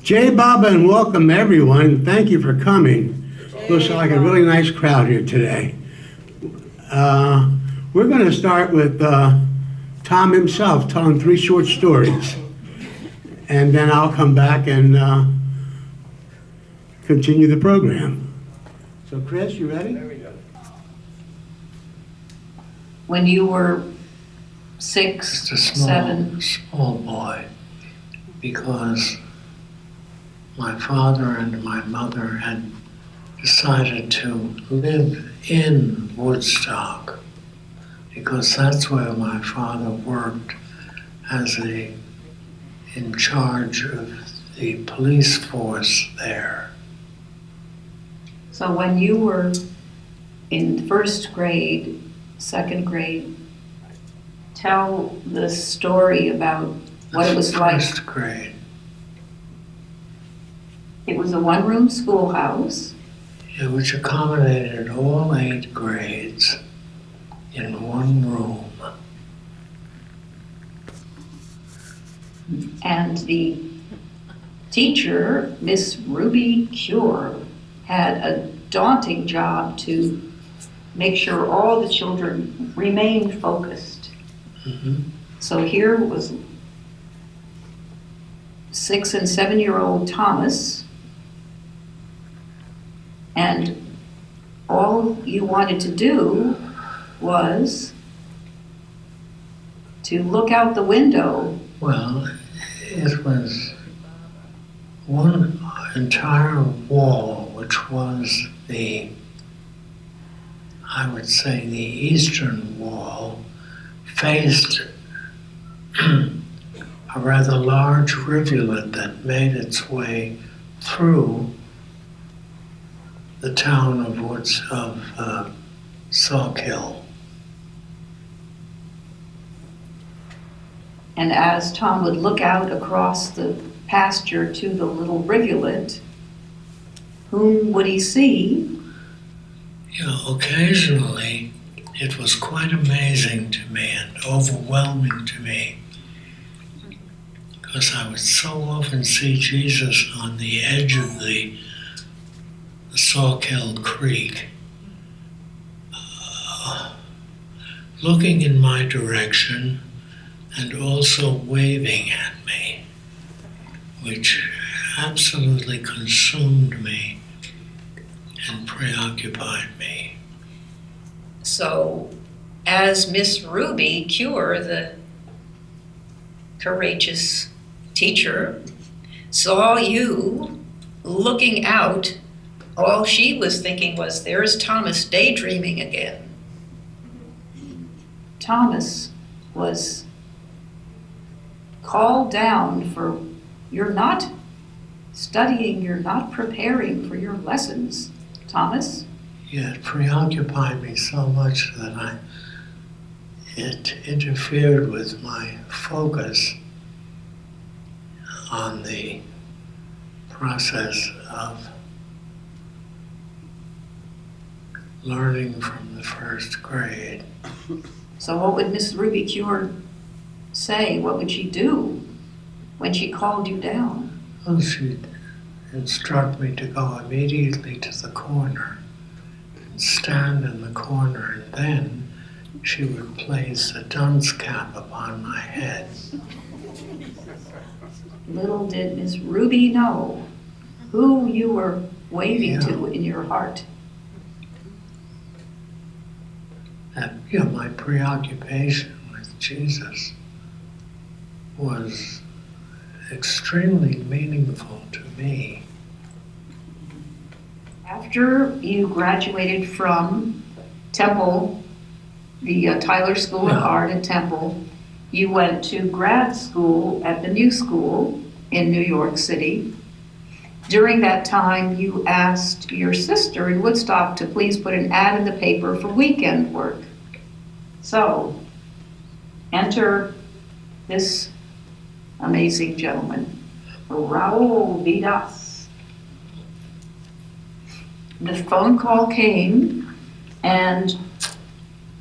Jay Baba and welcome everyone. Thank you for coming. Looks like a really nice crowd here today. We're going to start with Tom himself telling 3 short stories. And then I'll come back and continue the program. So Chris, you ready? There we go. When you were 6, Just a 7, small boy, because my father and my mother had decided to live in Woodstock, because that's where my father worked as in charge of the police force there. so when you were in 1st grade, 2nd grade, tell the story about what it was like. First grade. It was a 1-room schoolhouse. Which accommodated all 8 grades in 1 room. And the teacher, Miss Ruby Cure, had a daunting job to make sure all the children remained focused. Mm-hmm. So here was 6 and 7-year-old Thomas, and all you wanted to do was to look out the window. Well, it was one entire wall, which was I would say the eastern wall, faced a rather large rivulet that made its way through the town of Sawkill. And as Tom would look out across the pasture to the little rivulet, whom would he see? Occasionally it was quite amazing to me and overwhelming to me, because I would so often see Jesus on the edge of the Sawkill Creek, looking in my direction and also waving at me, which absolutely consumed me and preoccupied me. So, as Miss Ruby Cure, the courageous teacher, saw you looking out, all she was thinking was, there's Thomas daydreaming again. Thomas was called down for, you're not studying, you're not preparing for your lessons, Thomas. It preoccupied me so much that it interfered with my focus on the process of learning from the 1st grade. So what would Miss Ruby Cure say? What would she do when she called you down? Well, she instructed me to go immediately to the corner and stand in the corner, and then she would place a dunce cap upon my head. Little did Miss Ruby know who you were waving to in your heart. And my preoccupation with Jesus was extremely meaningful to me. After you graduated from Temple, the Tyler School of Art at Temple, you went to grad school at the New School in New York City. During that time, you asked your sister in Woodstock to please put an ad in the paper for weekend work. So, enter this amazing gentleman, Raul Vidas. The phone call came, and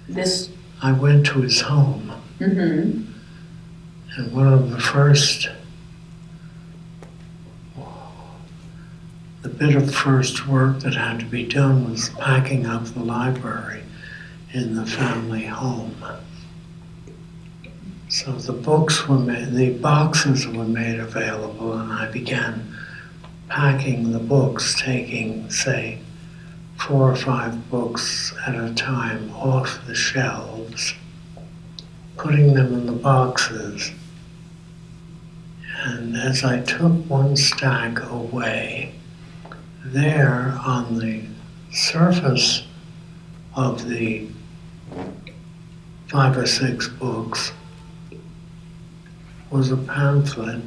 this... I went to his home, and one of the first the bit of first work that had to be done was packing up the library in the family home. So the boxes were made available, and I began packing the books, taking, say, 4 or 5 books at a time off the shelves, putting them in the boxes. And as I took one stack away, there on the surface of the 5 or 6 books was a pamphlet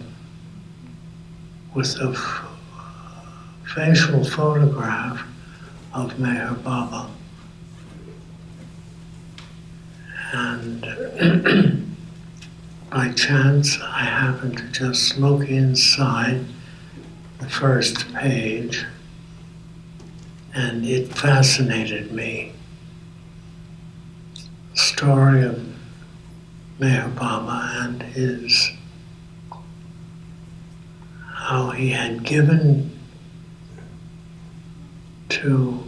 with a facial photograph of Meher Baba. And by chance, I happened to just look inside the first page, and it fascinated me. The story of Meher Baba and how he had given to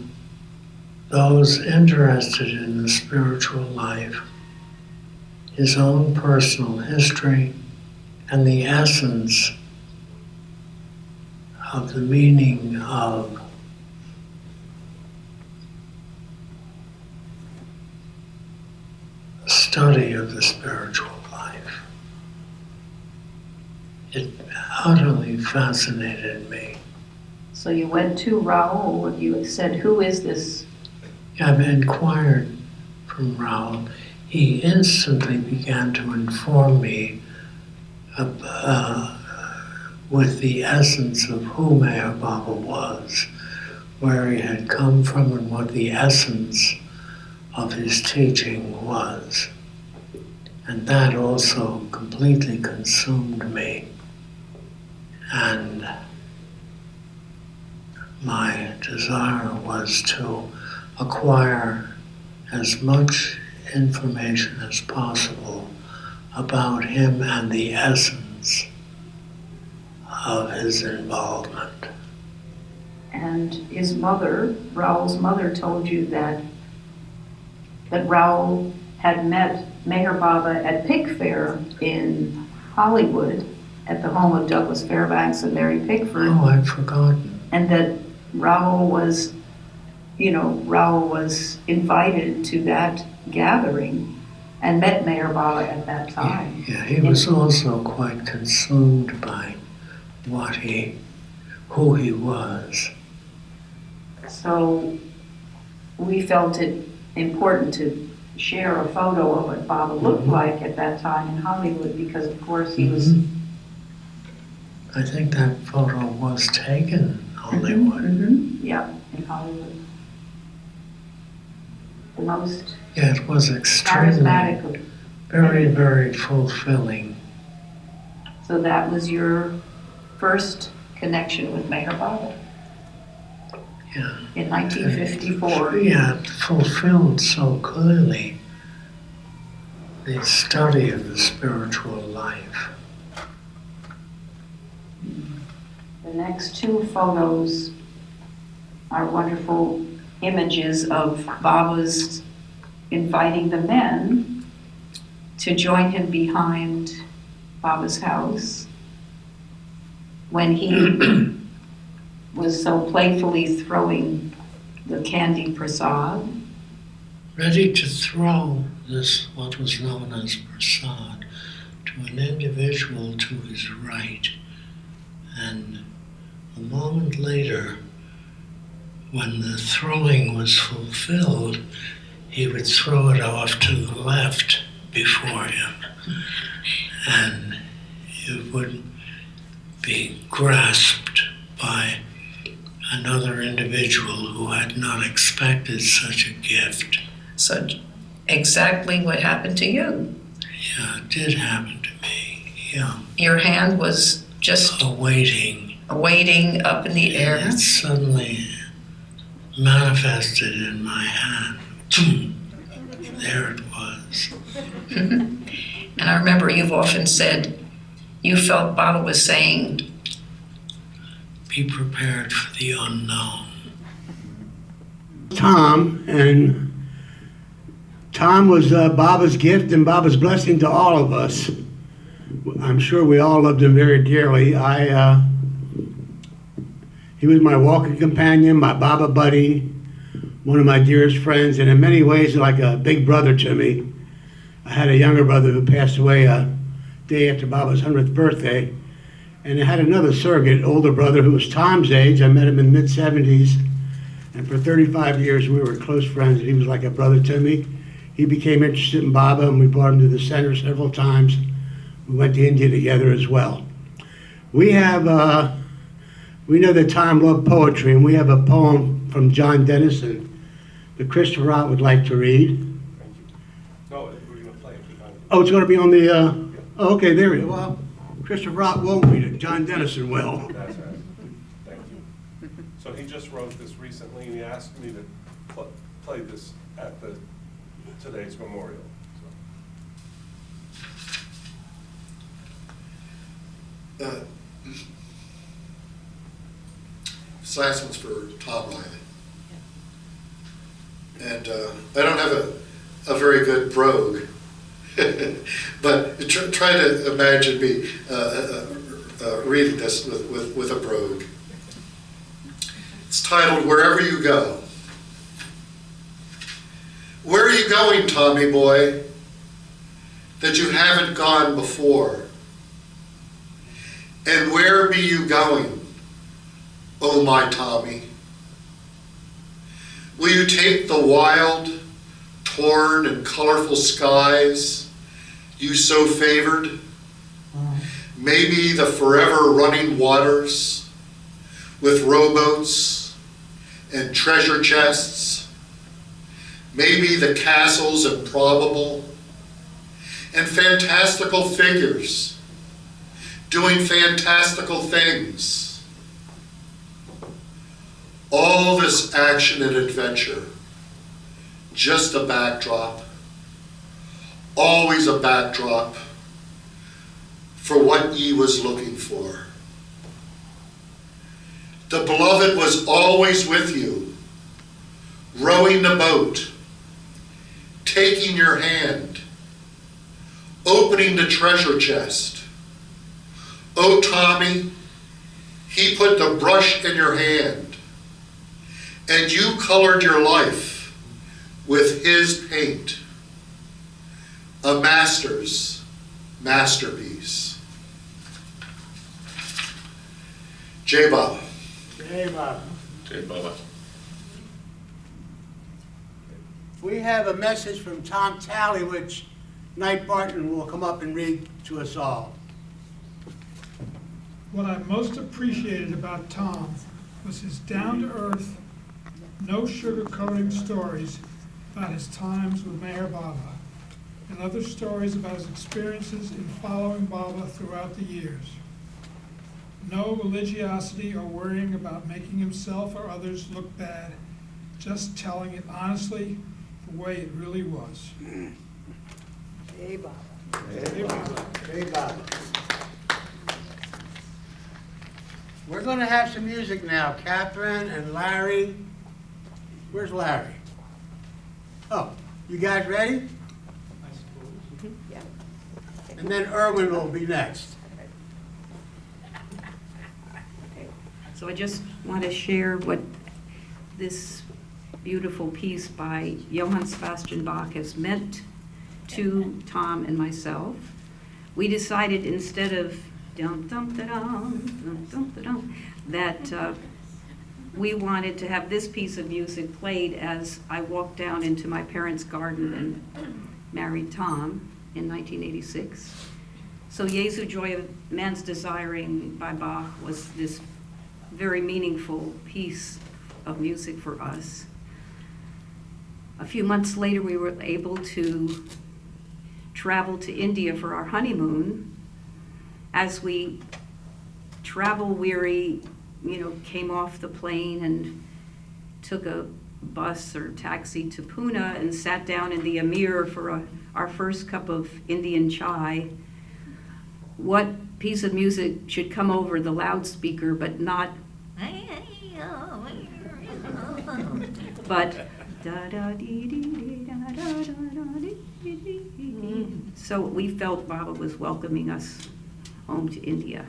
those interested in the spiritual life his own personal history and the essence of the meaning of study of the spiritual life. It utterly fascinated me. So you went to Raoul and you said, who is this? I inquired from Raoul. He instantly began to inform me with the essence of who Meher Baba was, where he had come from, and what the essence of his teaching was. And that also completely consumed me. And my desire was to acquire as much information as possible about him and the essence of his involvement. And his mother, Raoul's mother, told you that Raoul had met Meher Baba at Pickfair in Hollywood at the home of Douglas Fairbanks and Mary Pickford. Oh, I'd forgotten. And that Raoul was invited to that gathering and met Meher Baba at that time. Yeah, he was also quite consumed by who he was. So we felt it important to share a photo of what Baba looked like at that time in Hollywood, because of course he was... I think that photo was taken in Hollywood. Yeah, in Hollywood. The most Yeah, it was extremely, charismatic of... very, very fulfilling. So that was your first connection with Meher Baba Yeah. in 1954. Yeah, it fulfilled so clearly the study of the spiritual life. The next 2 photos are wonderful images of Baba's inviting the men to join him behind Baba's house when he was so playfully throwing the candy prasad. Ready to throw this, what was known as prasad, to an individual to his right. And a moment later, when the throwing was fulfilled, he would throw it off to the left before him. And it would be grasped by another individual who had not expected such a gift. So exactly what happened to you. Yeah, it did happen to me. Yeah. Your hand was just Awaiting. waiting up in the air. It suddenly manifested in my hand. There it was. And I remember you've often said you felt Baba was saying, Be prepared for the unknown. Tom, and Tom was Baba's gift and Baba's blessing to all of us. I'm sure we all loved him very dearly. He was my walking companion, my Baba buddy, one of my dearest friends, and in many ways like a big brother to me. I had a younger brother who passed away a day after Baba's 100th birthday, and I had another surrogate, older brother, who was Tom's age. I met him in the mid-70s, and for 35 years we were close friends, and he was like a brother to me. He became interested in Baba, and we brought him to the center several times. We went to India together as well. We know that Tom loved poetry, and we have a poem from John Dennison that Christopher Ott would like to read. No, we're going to play it. Oh, it's going to be on the, oh, okay, there we go. Well, Christopher Ott won't read it. John Dennison will. That's right. Thank you. So he just wrote this recently, and he asked me to play this at today's memorial. This last one's for Tom Riley. And I don't have a very good brogue, but try to imagine me reading this with a brogue. It's titled, Wherever You Go. Where are you going, Tommy boy, that you haven't gone before? And where be you going, oh my Tommy? Will you take the wild, torn and colorful skies you so favored? Maybe the forever running waters with rowboats and treasure chests? Maybe the castles improbable and fantastical figures doing fantastical things. All this action and adventure, just a backdrop, always a backdrop for what ye was looking for. The beloved was always with you, rowing the boat, taking your hand, opening the treasure chest. Oh, Tommy, he put the brush in your hand, and you colored your life with his paint. A master's masterpiece. Jai Baba. Hey, Bob. Okay, Bubba. We have a message from Tom Talley, which Knight Barton will come up and read to us all. What I most appreciated about Tom was his down-to-earth, no sugarcoating stories about his times with Meher Baba and other stories about his experiences in following Baba throughout the years. No religiosity or worrying about making himself or others look bad, just telling it honestly the way it really was. Hey, Bob. Hey, Bob. Hey, Bob. We're going to have some music now. Catherine and Larry. Where's Larry? Oh, you guys ready? I suppose. Yeah. And then Erwin will be next. So I just want to share what this beautiful piece by Johann Sebastian Bach has meant to Tom and myself. We decided instead of that we wanted to have this piece of music played as I walked down into my parents' garden and married Tom in 1986. So Jesu Joy of Man's Desiring by Bach was this very meaningful piece of music for us. A few months later, we were able to travel to India for our honeymoon. As we travel weary, came off the plane and took a bus or taxi to Pune and sat down in the Amir for our first cup of Indian chai. What piece of music should come over the loudspeaker but not But so we felt Baba was welcoming us home to India.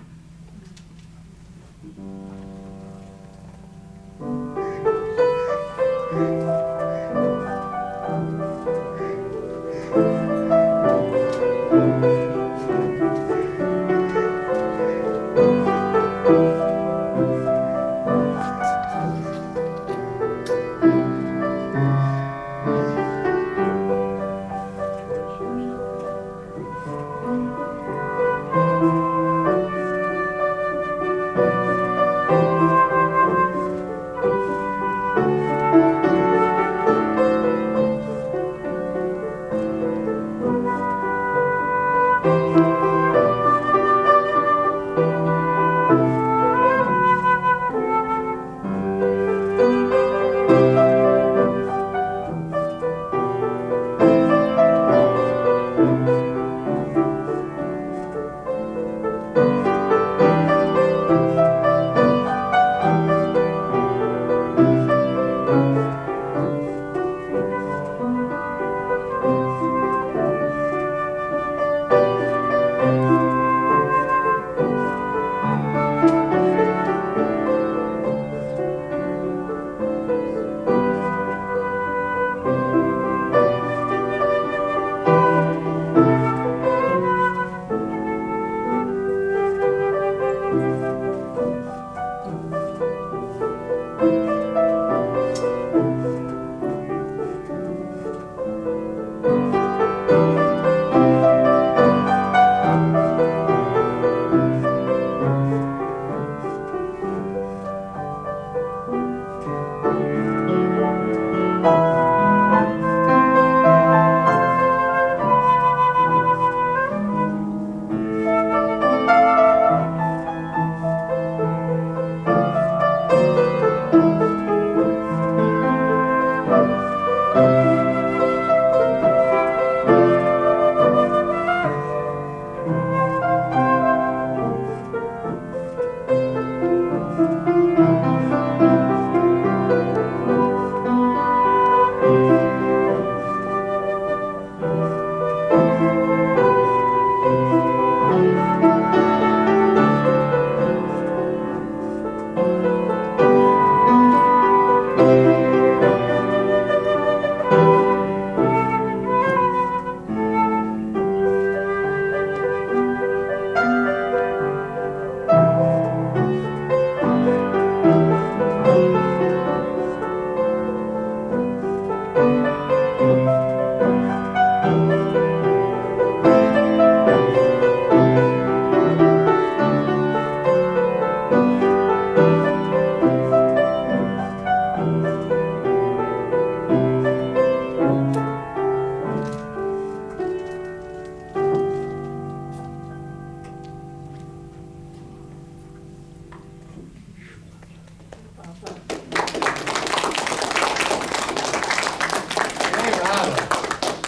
Hey, Rob.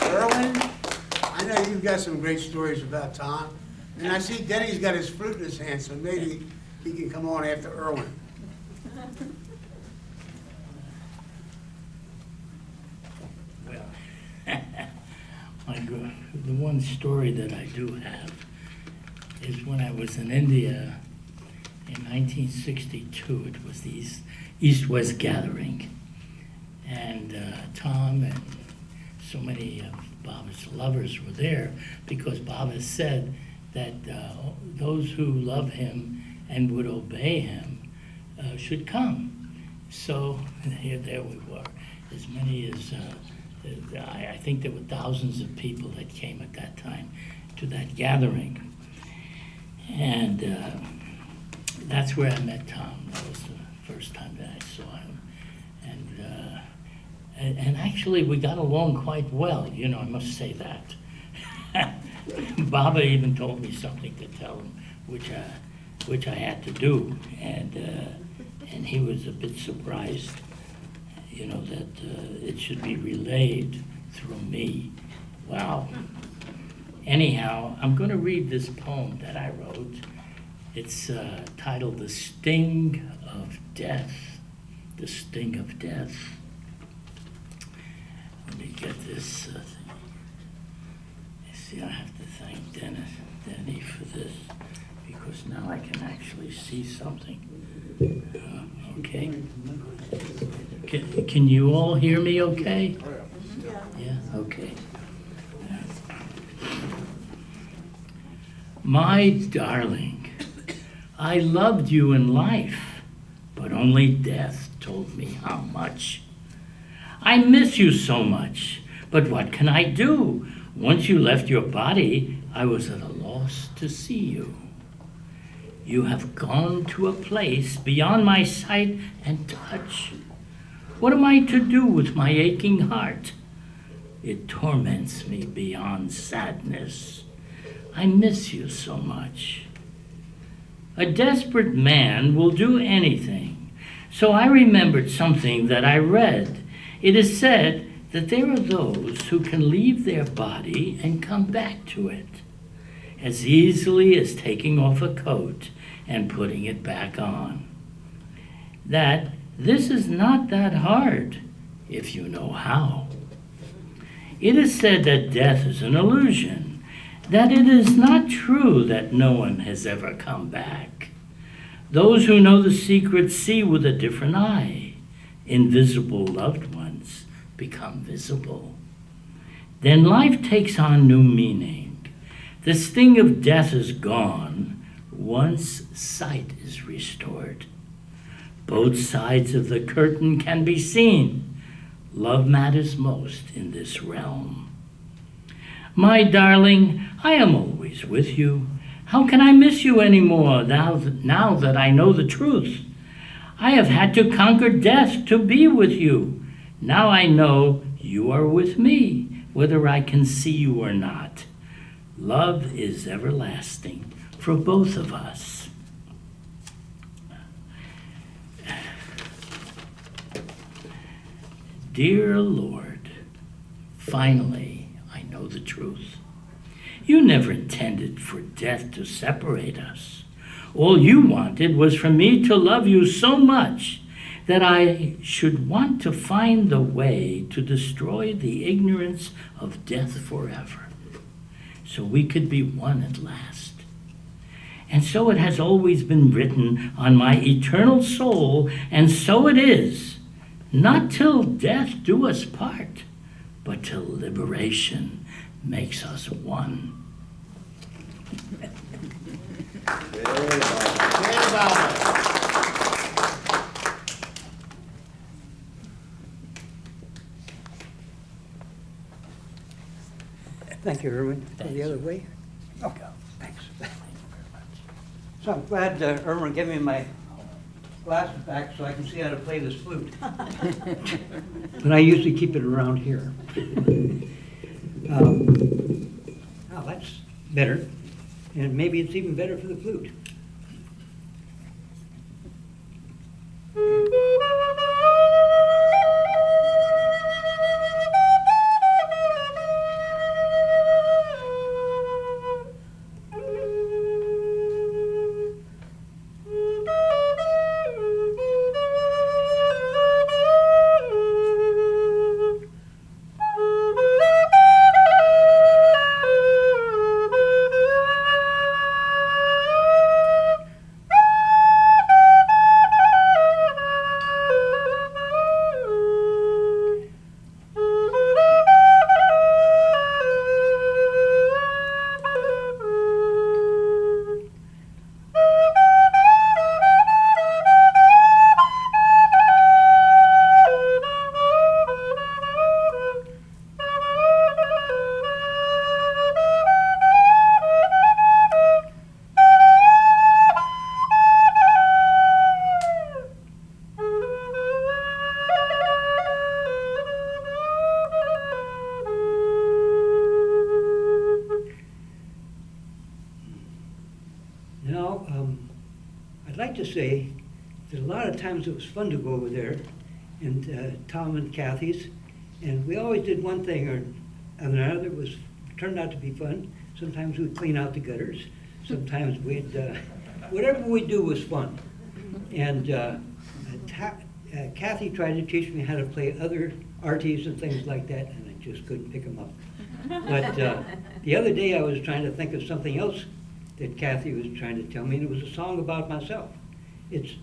Erwin, I know you've got some great stories about Tom. And I see Denny's got his fruit in his hand, so maybe he can come on after Erwin. Well, the one story that I do have is when I was in India in 1962. It was the East-West Gathering. And Tom and so many of Baba's lovers were there because Baba said that those who love him and would obey him should come. So there we were. As many as, I think there were thousands of people that came at that time to that gathering. And that's where I met Tom. That was the first time that I saw him. And actually, we got along quite well, I must say that. Baba even told me something to tell him, which I had to do, and he was a bit surprised, that it should be relayed through me. Wow. Anyhow, I'm going to read this poem that I wrote. It's titled "The Sting of death, the sting of death. Let me get this thing. You see, I have to thank Denny for this, because now I can actually see something. Okay. Can you all hear me okay? Yeah, okay. My darling, I loved you in life, but only death told me how much. I miss you so much, but what can I do? Once you left your body, I was at a loss to see you. You have gone to a place beyond my sight and touch. What am I to do with my aching heart? It torments me beyond sadness. I miss you so much. A desperate man will do anything. So I remembered something that I read. It is said that there are those who can leave their body and come back to it as easily as taking off a coat and putting it back on. That this is not that hard if you know how. It is said that death is an illusion, that it is not true that no one has ever come back. Those who know the secret see with a different eye. Invisible loved ones become visible. Then life takes on new meaning. The sting of death is gone once sight is restored. Both sides of the curtain can be seen. Love matters most in this realm. My darling, I am always with you. How can I miss you anymore now that I know the truth? I have had to conquer death to be with you. Now I know you are with me, whether I can see you or not. Love is everlasting for both of us. Dear Lord, finally I know the truth. You never intended for death to separate us. All you wanted was for me to love you so much that I should want to find the way to destroy the ignorance of death forever, so we could be one at last. And so it has always been written on my eternal soul, and so it is, not till death do us part, but till liberation makes us one. Thank you, Erwin. Go the other way. Oh, thanks. So I'm glad Erwin gave me my glasses back so I can see how to play this flute. But I usually keep it around here. Oh, that's better. And maybe it's even better for the flute. I'd like to say that a lot of times it was fun to go over there, and Tom and Kathy's, and we always did one thing or another. It was turned out to be fun. Sometimes we'd clean out the gutters. Sometimes we'd whatever we do was fun. And Kathy tried to teach me how to play other arties and things like that, and I just couldn't pick them up. But the other day I was trying to think of something else that Kathy was trying to tell me, and it was a song about myself. It's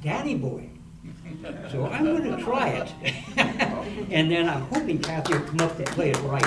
Danny Boy. So I'm going to try it. And then I'm hoping Kathy will come up to play it right.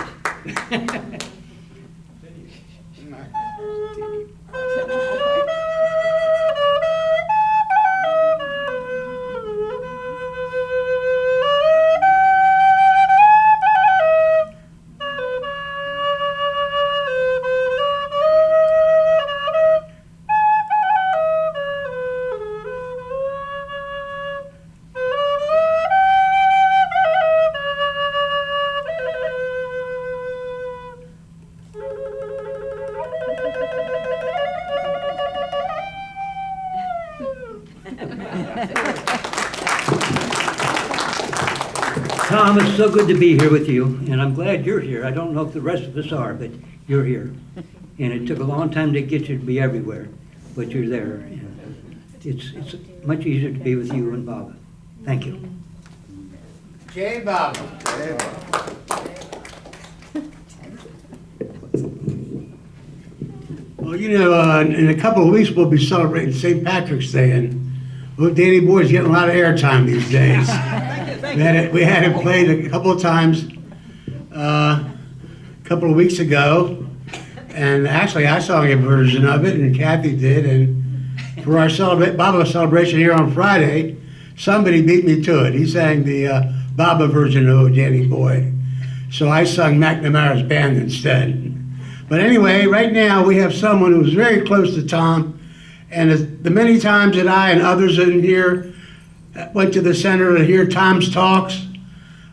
Tom, it's so good to be here with you, and I'm glad you're here. I don't know if the rest of us are, but you're here. And it took a long time to get you to be everywhere, but you're there. And it's much easier to be with you and Baba. Thank you. Jai Baba. Well, you know, in a couple of weeks, we'll be celebrating St. Patrick's Day, and well, Danny Boy's getting a lot of airtime these days. We had it played a couple of times a couple of weeks ago, and actually I saw a version of it, and Kathy did, and for our Baba celebration here on Friday, somebody beat me to it. He sang the Baba version of Oh Danny Boy, so I sung McNamara's band instead. But anyway, right now we have someone who's very close to Tom, and the many times that I and others in here went to the center to hear Tom's talks,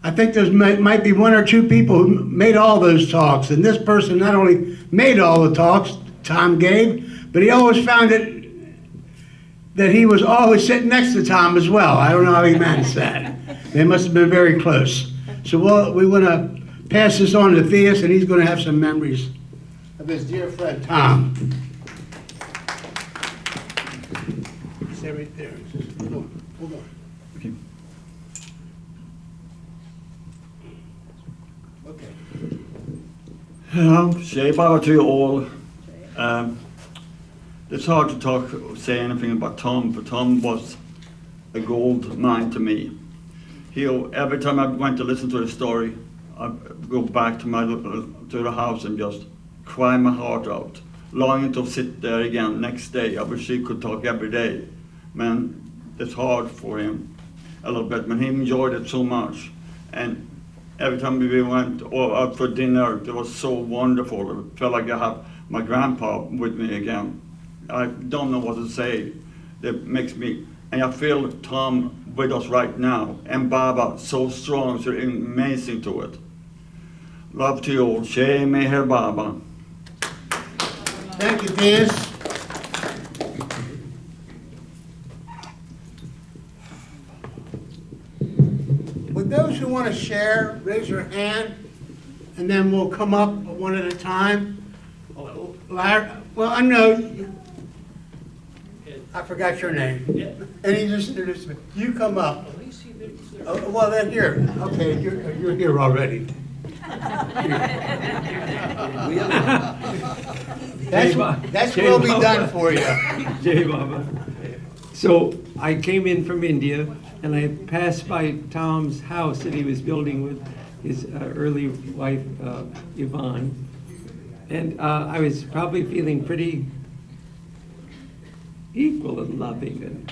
I think there might be one or two people who made all those talks. And this person not only made all the talks Tom gave, but he always found it that he was always sitting next to Tom as well. I don't know how he managed that. They must have been very close. So we want to pass this on to Theus, and he's going to have some memories of his dear friend Tom. Stay right there. Hold on. Okay. Okay. Say Baba to you all. It's hard to say anything about Tom, but Tom was a gold mine to me. Every time I went to listen to the story, I go back to the house and just cry my heart out, longing to sit there again next day. I wish he could talk every day. Man, it's hard for him a little bit, but he enjoyed it so much. And every time we went out for dinner, it was so wonderful. It felt like I have my grandpa with me again. I don't know what to say. That makes me, and I feel Tom with us right now, and Baba so strong, so amazing to it. Love to you all. Shea Meher Baba. Thank you, Theus. Would those who want to share, raise your hand, and then we'll come up one at a time. Larry, well, I know, I forgot your name. And he just introduced me. You come up. Oh, well, then here. Okay, you're here already. That's will be done for you. Jai Baba. So I came in from India and I passed by Tom's house that he was building with his early wife, Yvonne. And I was probably feeling pretty equal and loving, and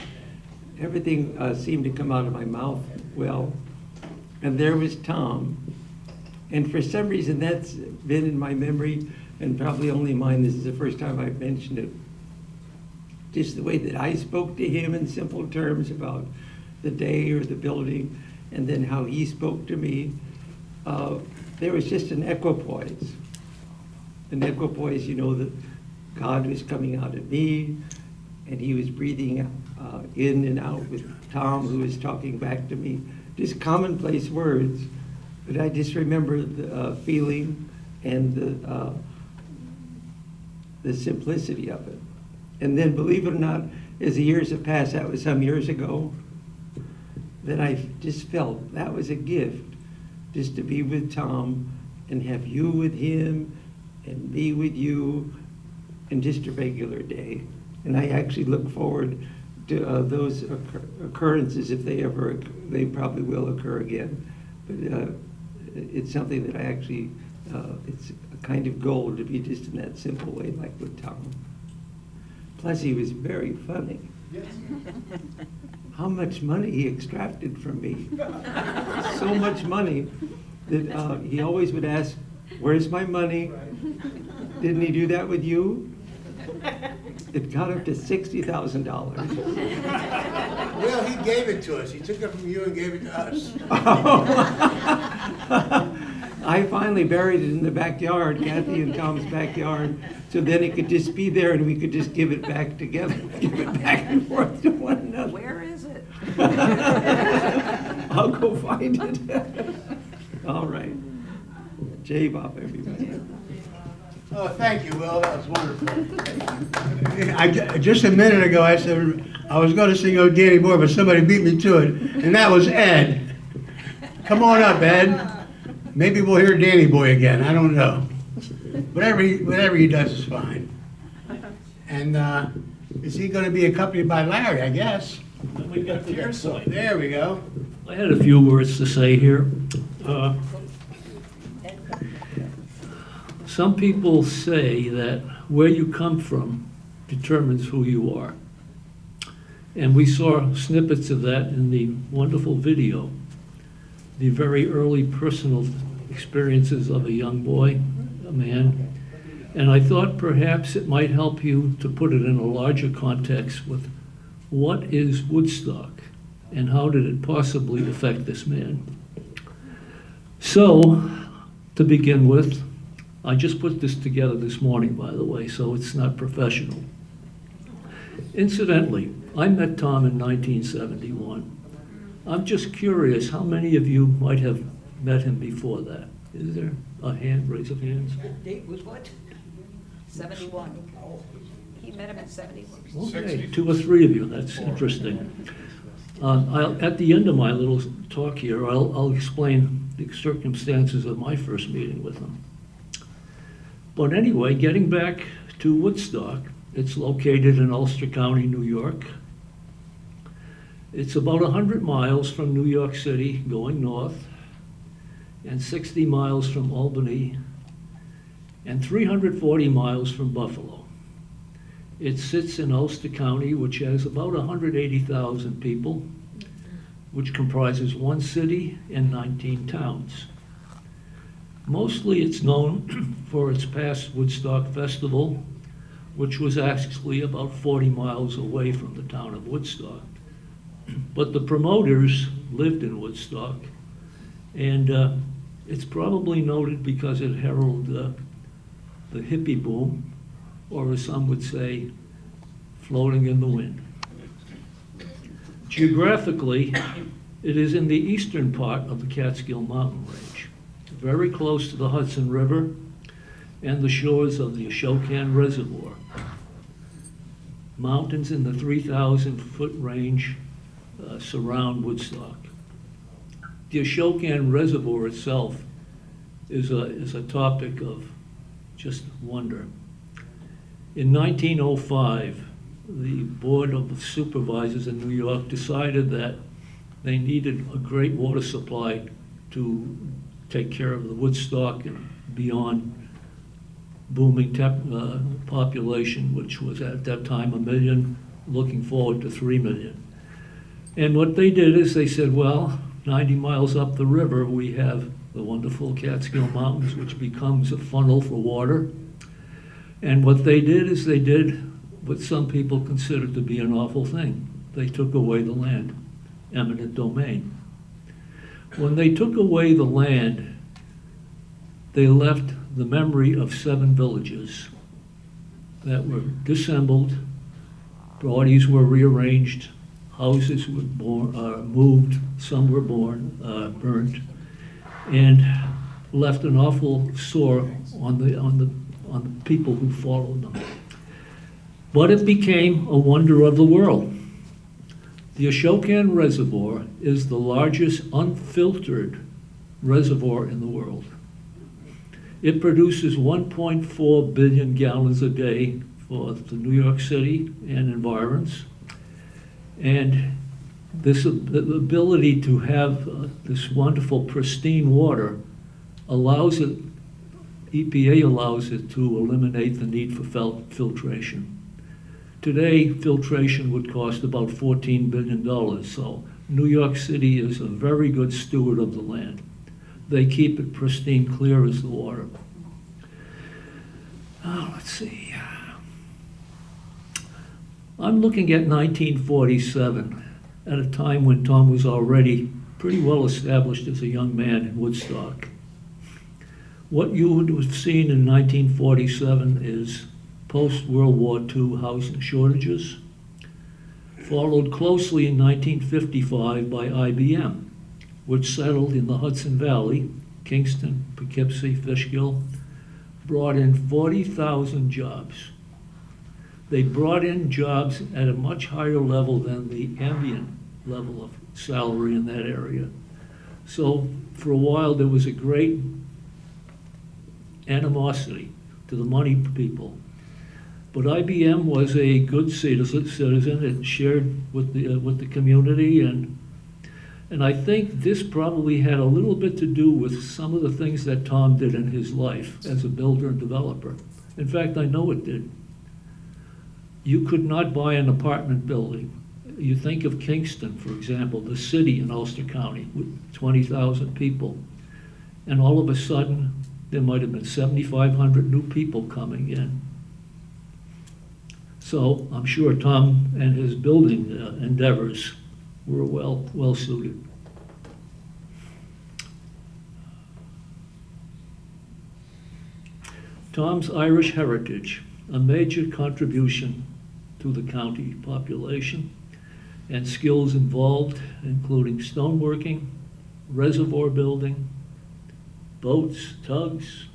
everything seemed to come out of my mouth well. And there was Tom. And for some reason, that's been in my memory, and probably only mine. This is the first time I've mentioned it. Just the way that I spoke to him in simple terms about the day or the building, and then how he spoke to me. There was just an equipoise. An equipoise, you know, that God was coming out of me, and he was breathing in and out with Tom, who was talking back to me. Just commonplace words, but I just remember the feeling and the simplicity of it. And then, believe it or not, as the years have passed, that was some years ago, that I just felt that was a gift, just to be with Tom and have you with him and me with you, and just a regular day. And I actually look forward to those occurrences if they probably will occur again. But it's something that I actually, it's a kind of goal to be just in that simple way, like with Tom. Plus, he was very funny. How much money he extracted from me. So much money that he always would ask, "Where's my money? Didn't he do that with you?" It got up to $60,000. Well, he gave it to us. He took it from you and gave it to us. I finally buried it in the backyard, Kathy and Tom's backyard, so then it could just be there and we could just give it back together, give it back and forth to one another. Where is it? I'll go find it. All right. J-Bop, everybody. Oh, thank you, Will. That was wonderful. Just a minute ago, I said I was going to sing "Oh Danny Boy," but somebody beat me to it, and that was Ed. Come on up, Ed. Maybe we'll hear Danny Boy again. I don't know. Whatever he does is fine. And is he going to be accompanied by Larry? I guess. We got the next slide. There we go. I had a few words to say here. Some people say that where you come from determines who you are. And we saw snippets of that in the wonderful video, the very early personal experiences of a young boy, a man. And I thought perhaps it might help you to put it in a larger context with what is Woodstock and how did it possibly affect this man? So, to begin with, I just put this together this morning, by the way, so it's not professional. Incidentally, I met Tom in 1971. I'm just curious how many of you might have met him before that? Is there a hand, raise of hands? Date was what? 71. He met him in 71. Okay, 2 or 3 of you, that's interesting. At the end of my little talk here, I'll explain the circumstances of my first meeting with him. But anyway, getting back to Woodstock, it's located in Ulster County, New York. It's about 100 miles from New York City going north, and 60 miles from Albany, and 340 miles from Buffalo. It sits in Ulster County, which has about 180,000 people, which comprises 1 city and 19 towns. Mostly it's known for its past Woodstock Festival, which was actually about 40 miles away from the town of Woodstock. But the promoters lived in Woodstock, and it's probably noted because it heralded the hippie boom, or as some would say, floating in the wind. Geographically, it is in the eastern part of the Catskill Mountain Range, very close to the Hudson River and the shores of the Ashokan Reservoir. Mountains in the 3,000-foot range surround Woodstock. The Ashokan Reservoir itself is a topic of just wonder. In 1905, the Board of Supervisors in New York decided that they needed a great water supply to take care of the Woodstock and beyond booming population, which was at that time 1 million, looking forward to 3 million. And what they did is they said, well, 90 miles up the river, we have the wonderful Catskill Mountains, which becomes a funnel for water. And what they did is they did what some people considered to be an awful thing. They took away the land, eminent domain. When they took away the land, they left the memory of 7 villages that were disassembled, bodies were rearranged, houses were moved, some were burned, and left an awful sore on the people who followed them. But it became a wonder of the world. The Ashokan Reservoir is the largest unfiltered reservoir in the world. It produces 1.4 billion gallons a day for the New York City and environs. And this ability to have this wonderful pristine water allows it, EPA allows it to eliminate the need for filtration. Today, filtration would cost about $14 billion, so New York City is a very good steward of the land. They keep it pristine, clear as the water. Oh, let's see. I'm looking at 1947, at a time when Tom was already pretty well established as a young man in Woodstock. What you would have seen in 1947 is post-World War II housing shortages, followed closely in 1955 by IBM, which settled in the Hudson Valley, Kingston, Poughkeepsie, Fishkill, brought in 40,000 jobs. They brought in jobs at a much higher level than the ambient level of salary in that area. So for a while, there was a great animosity to the money people. But IBM was a good citizen. It shared with the community, and I think this probably had a little bit to do with some of the things that Tom did in his life as a builder and developer. In fact, I know it did. You could not buy an apartment building. You think of Kingston, for example, the city in Ulster County with 20,000 people, and all of a sudden, there might have been 7,500 new people coming in. So I'm sure Tom and his building endeavors were well suited. Tom's Irish heritage, a major contribution to the county population, and skills involved, including stoneworking, reservoir building, boats, tugs,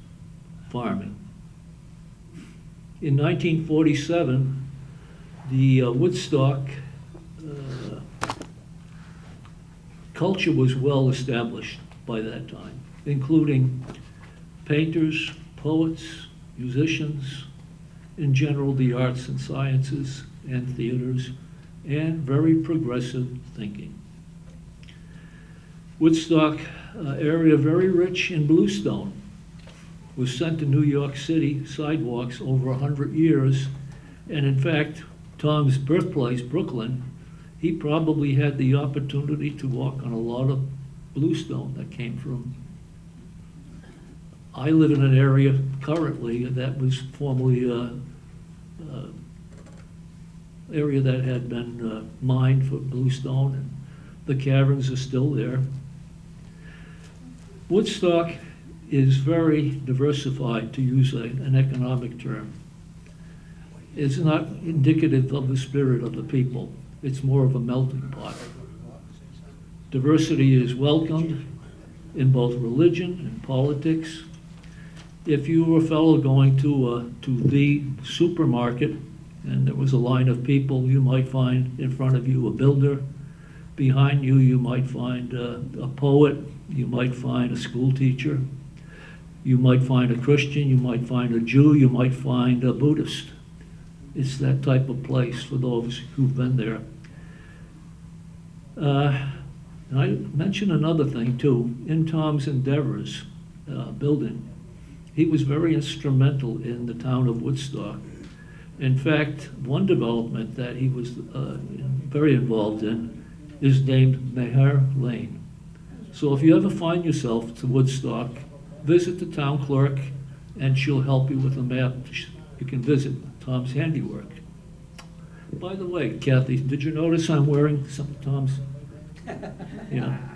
farming. In 1947, the Woodstock culture was well established by that time, including painters, poets, musicians, in general the arts and sciences and theaters, and very progressive thinking. Woodstock area, very rich in bluestone, was sent to New York City sidewalks over 100 years. And in fact, Tom's birthplace, Brooklyn, he probably had the opportunity to walk on a lot of bluestone that came from. I live in an area currently that was formerly area that had been mined for bluestone, and the caverns are still there. Woodstock is very diversified, to use an economic term. It's not indicative of the spirit of the people. It's more of a melting pot. Diversity is welcomed in both religion and politics. If you were a fellow going to the supermarket and there was a line of people, you might find in front of you a builder. Behind you, you might find a poet. You might find a school teacher. You might find a Christian. You might find a Jew. You might find a Buddhist. It's that type of place for those who've been there. And I mentioned another thing too. In Tom's endeavors building, he was very instrumental in the town of Woodstock. In fact, one development that he was very involved in is named Meher Lane. So if you ever find yourself to Woodstock, visit the town clerk and she'll help you with a map. You can visit Tom's handiwork. By the way, Kathy, did you notice I'm wearing some of Tom's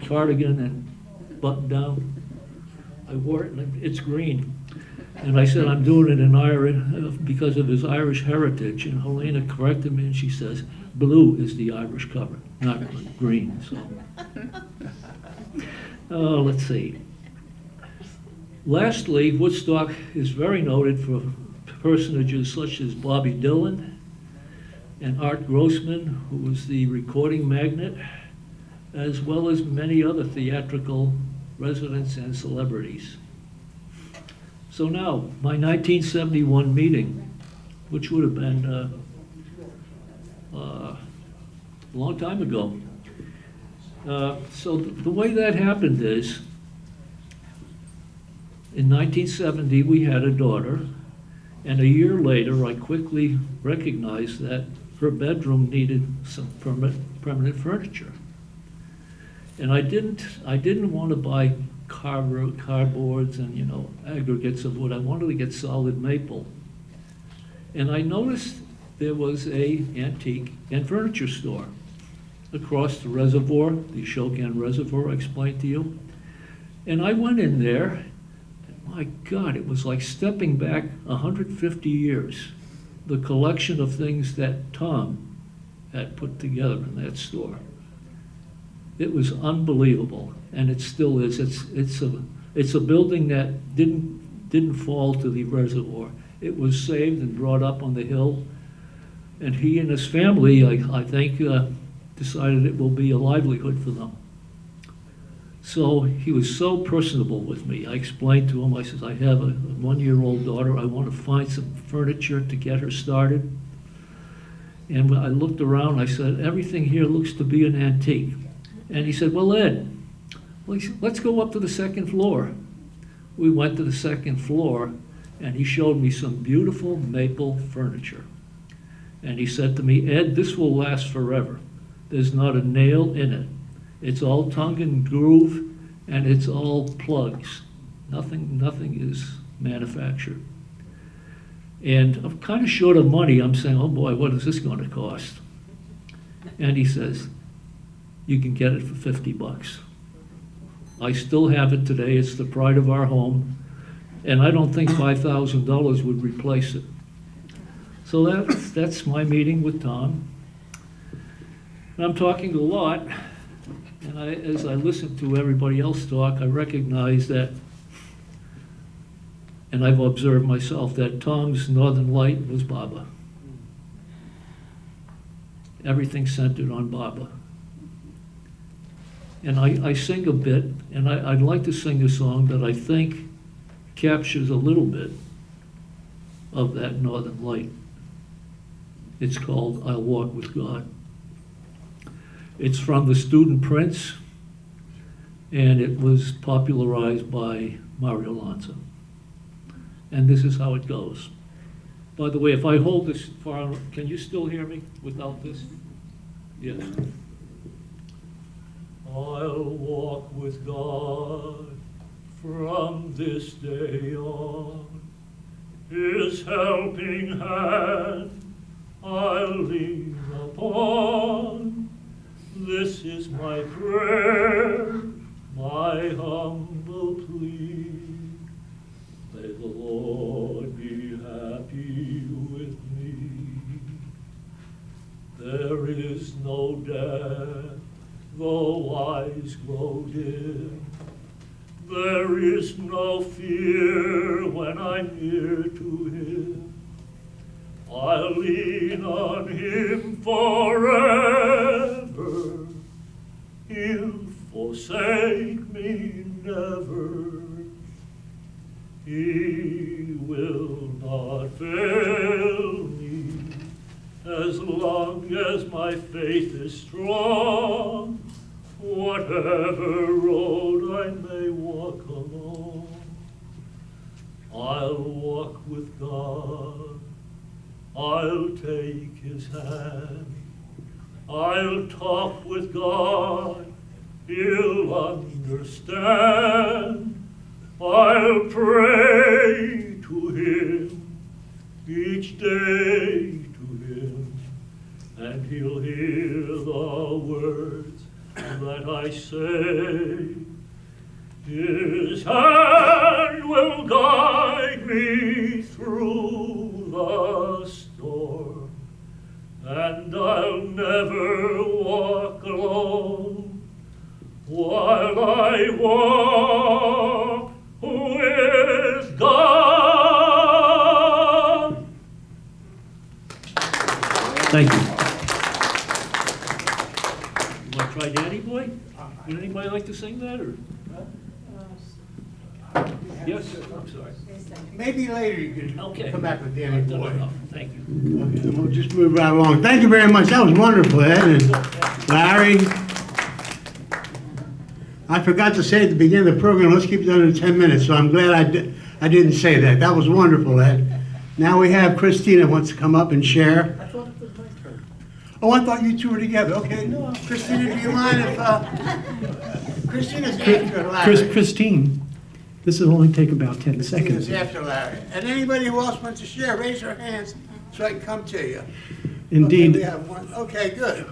cardigan and button down? I wore it and it's green. And I said I'm doing it in because of his Irish heritage. And Helena corrected me and she says, blue is the Irish color, not green. So, let's see. Lastly, Woodstock is very noted for personages such as Bobby Dylan, and Art Grossman, who was the recording magnate, as well as many other theatrical residents and celebrities. So now, my 1971 meeting, which would have been a long time ago. So the way that happened is, in 1970, we had a daughter, and a year later, I quickly recognized that her bedroom needed some permanent furniture. And I didn't want to buy cardboards and, aggregates of wood. I wanted to get solid maple. And I noticed there was a antique and furniture store across the reservoir, the Ashokan Reservoir I explained to you. And I went in there, and my God, it was like stepping back 150 years. The collection of things that Tom had put together in that store. It was unbelievable, and it still is. It's a building that didn't fall to the reservoir. It was saved and brought up on the hill, and he and his family, I think, decided it will be a livelihood for them. So he was so personable with me. I explained to him, I said, I have a 1-year-old daughter. I want to find some furniture to get her started. And when I looked around, I said, everything here looks to be an antique. And he said, well, Ed, let's go up to the second floor. We went to the second floor, and he showed me some beautiful maple furniture. And he said to me, Ed, this will last forever. There's not a nail in it. It's all tongue and groove, and it's all plugs. Nothing is manufactured. And I'm kind of short of money. I'm saying, oh boy, what is this going to cost? And he says, you can get it for $50. I still have it today. It's the pride of our home. And I don't think $5,000 would replace it. So that's my meeting with Tom. And I'm talking a lot. And as I listen to everybody else talk, I recognize that, and I've observed myself, that Tom's Northern Light was Baba. Everything centered on Baba. And I sing a bit, and I'd like to sing a song that I think captures a little bit of that Northern Light. It's called I'll Walk with God. It's from the Student Prince, and it was popularized by Mario Lanza. And this is how it goes. By the way, if I hold this far, can you still hear me without this? Yes. I'll walk with God from this day on. His helping hand I'll lean upon. This is my prayer, my humble plea. May the Lord be happy with me. There is no death, though eyes grow dim. There is no fear when I'm near to him. I'll lean on him forever. He'll forsake me never. He will not fail me as long as my faith is strong. Whatever road I may walk along, I'll walk with God. I'll take his hand. I'll talk with God. He'll understand. I'll pray to him each day to him, and he'll hear the words that I say. His hand will guide me through the storm, and I'll never walk alone while I walk with God. Thank you. Danny Boy? Would anybody like to sing that, or? Yes, I'm sorry. Maybe later you Okay. can come back with Danny No, Boy. no, thank you. Okay, we'll just move right along. Thank you very much. That was wonderful, Ed and Larry. I forgot to say at the beginning of the program, let's keep it under 10 minutes, so I'm glad I didn't say that. That was wonderful, Ed. Now we have Christina wants to come up and share. I thought it was my turn. Oh, I thought you two were together. Okay, no, Christina, do you mind if, Christina's after Larry. Christine, this will only take about 10 Christina's seconds. after Larry. And anybody who else wants to share, raise their hands so I can come to you. Okay, we Indeed, have one. Okay, good.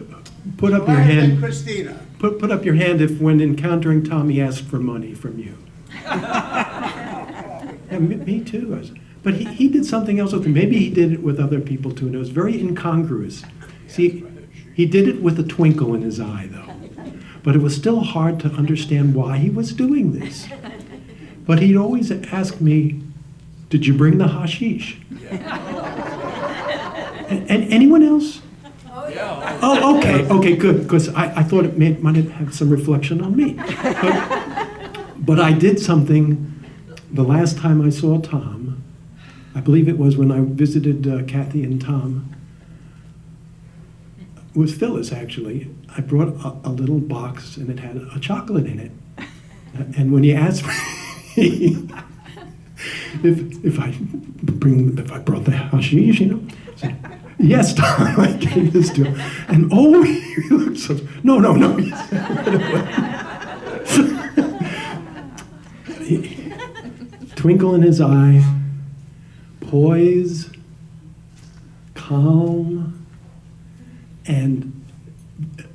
put up your Larry and hand, Christina. put up your hand if when encountering Tom, he asked for money from you. Yeah, me too. But he did something else with it. Maybe he did it with other people too, and it was very incongruous. See, he did it with a twinkle in his eye, though. But it was still hard to understand why he was doing this. But he'd always ask me, "Did you bring the hashish?" And anyone else? Oh, okay, good, because I thought it might have some reflection on me. But I did something the last time I saw Tom. I believe it was when I visited Kathy and Tom. It was Phyllis, actually. I brought a little box, and it had a chocolate in it. And when he asked me if I brought the hashish, you know, I said, "Yes, Tom, I gave this to him." And oh, he looked so, no. Twinkle in his eye, poise, calm, and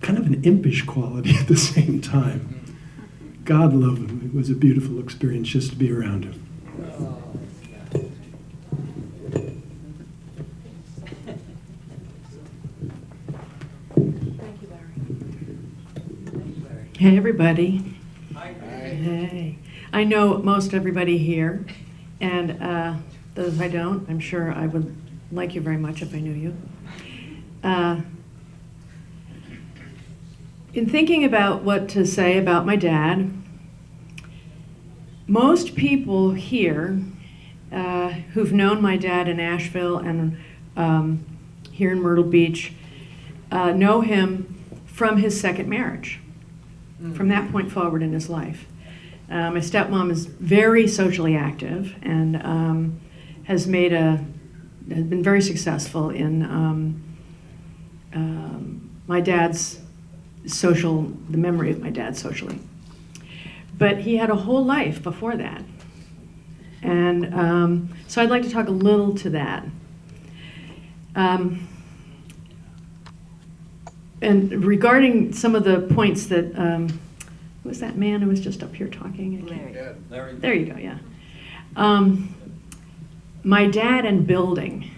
kind of an impish quality at the same time. God love him. It was a beautiful experience just to be around him. Hey, everybody. Hey. I know most everybody here, and those I don't, I'm sure I would like you very much if I knew you. In thinking about what to say about my dad, most people here who've known my dad in Asheville and here in Myrtle Beach know him from his second marriage, from that point forward in his life. My stepmom is very socially active and has been very successful in my dad's the memory of my dad socially. But he had a whole life before that. And so I'd like to talk a little to that. And regarding some of the points that, who was that man who was just up here talking? Larry. There you go, yeah. My dad and building.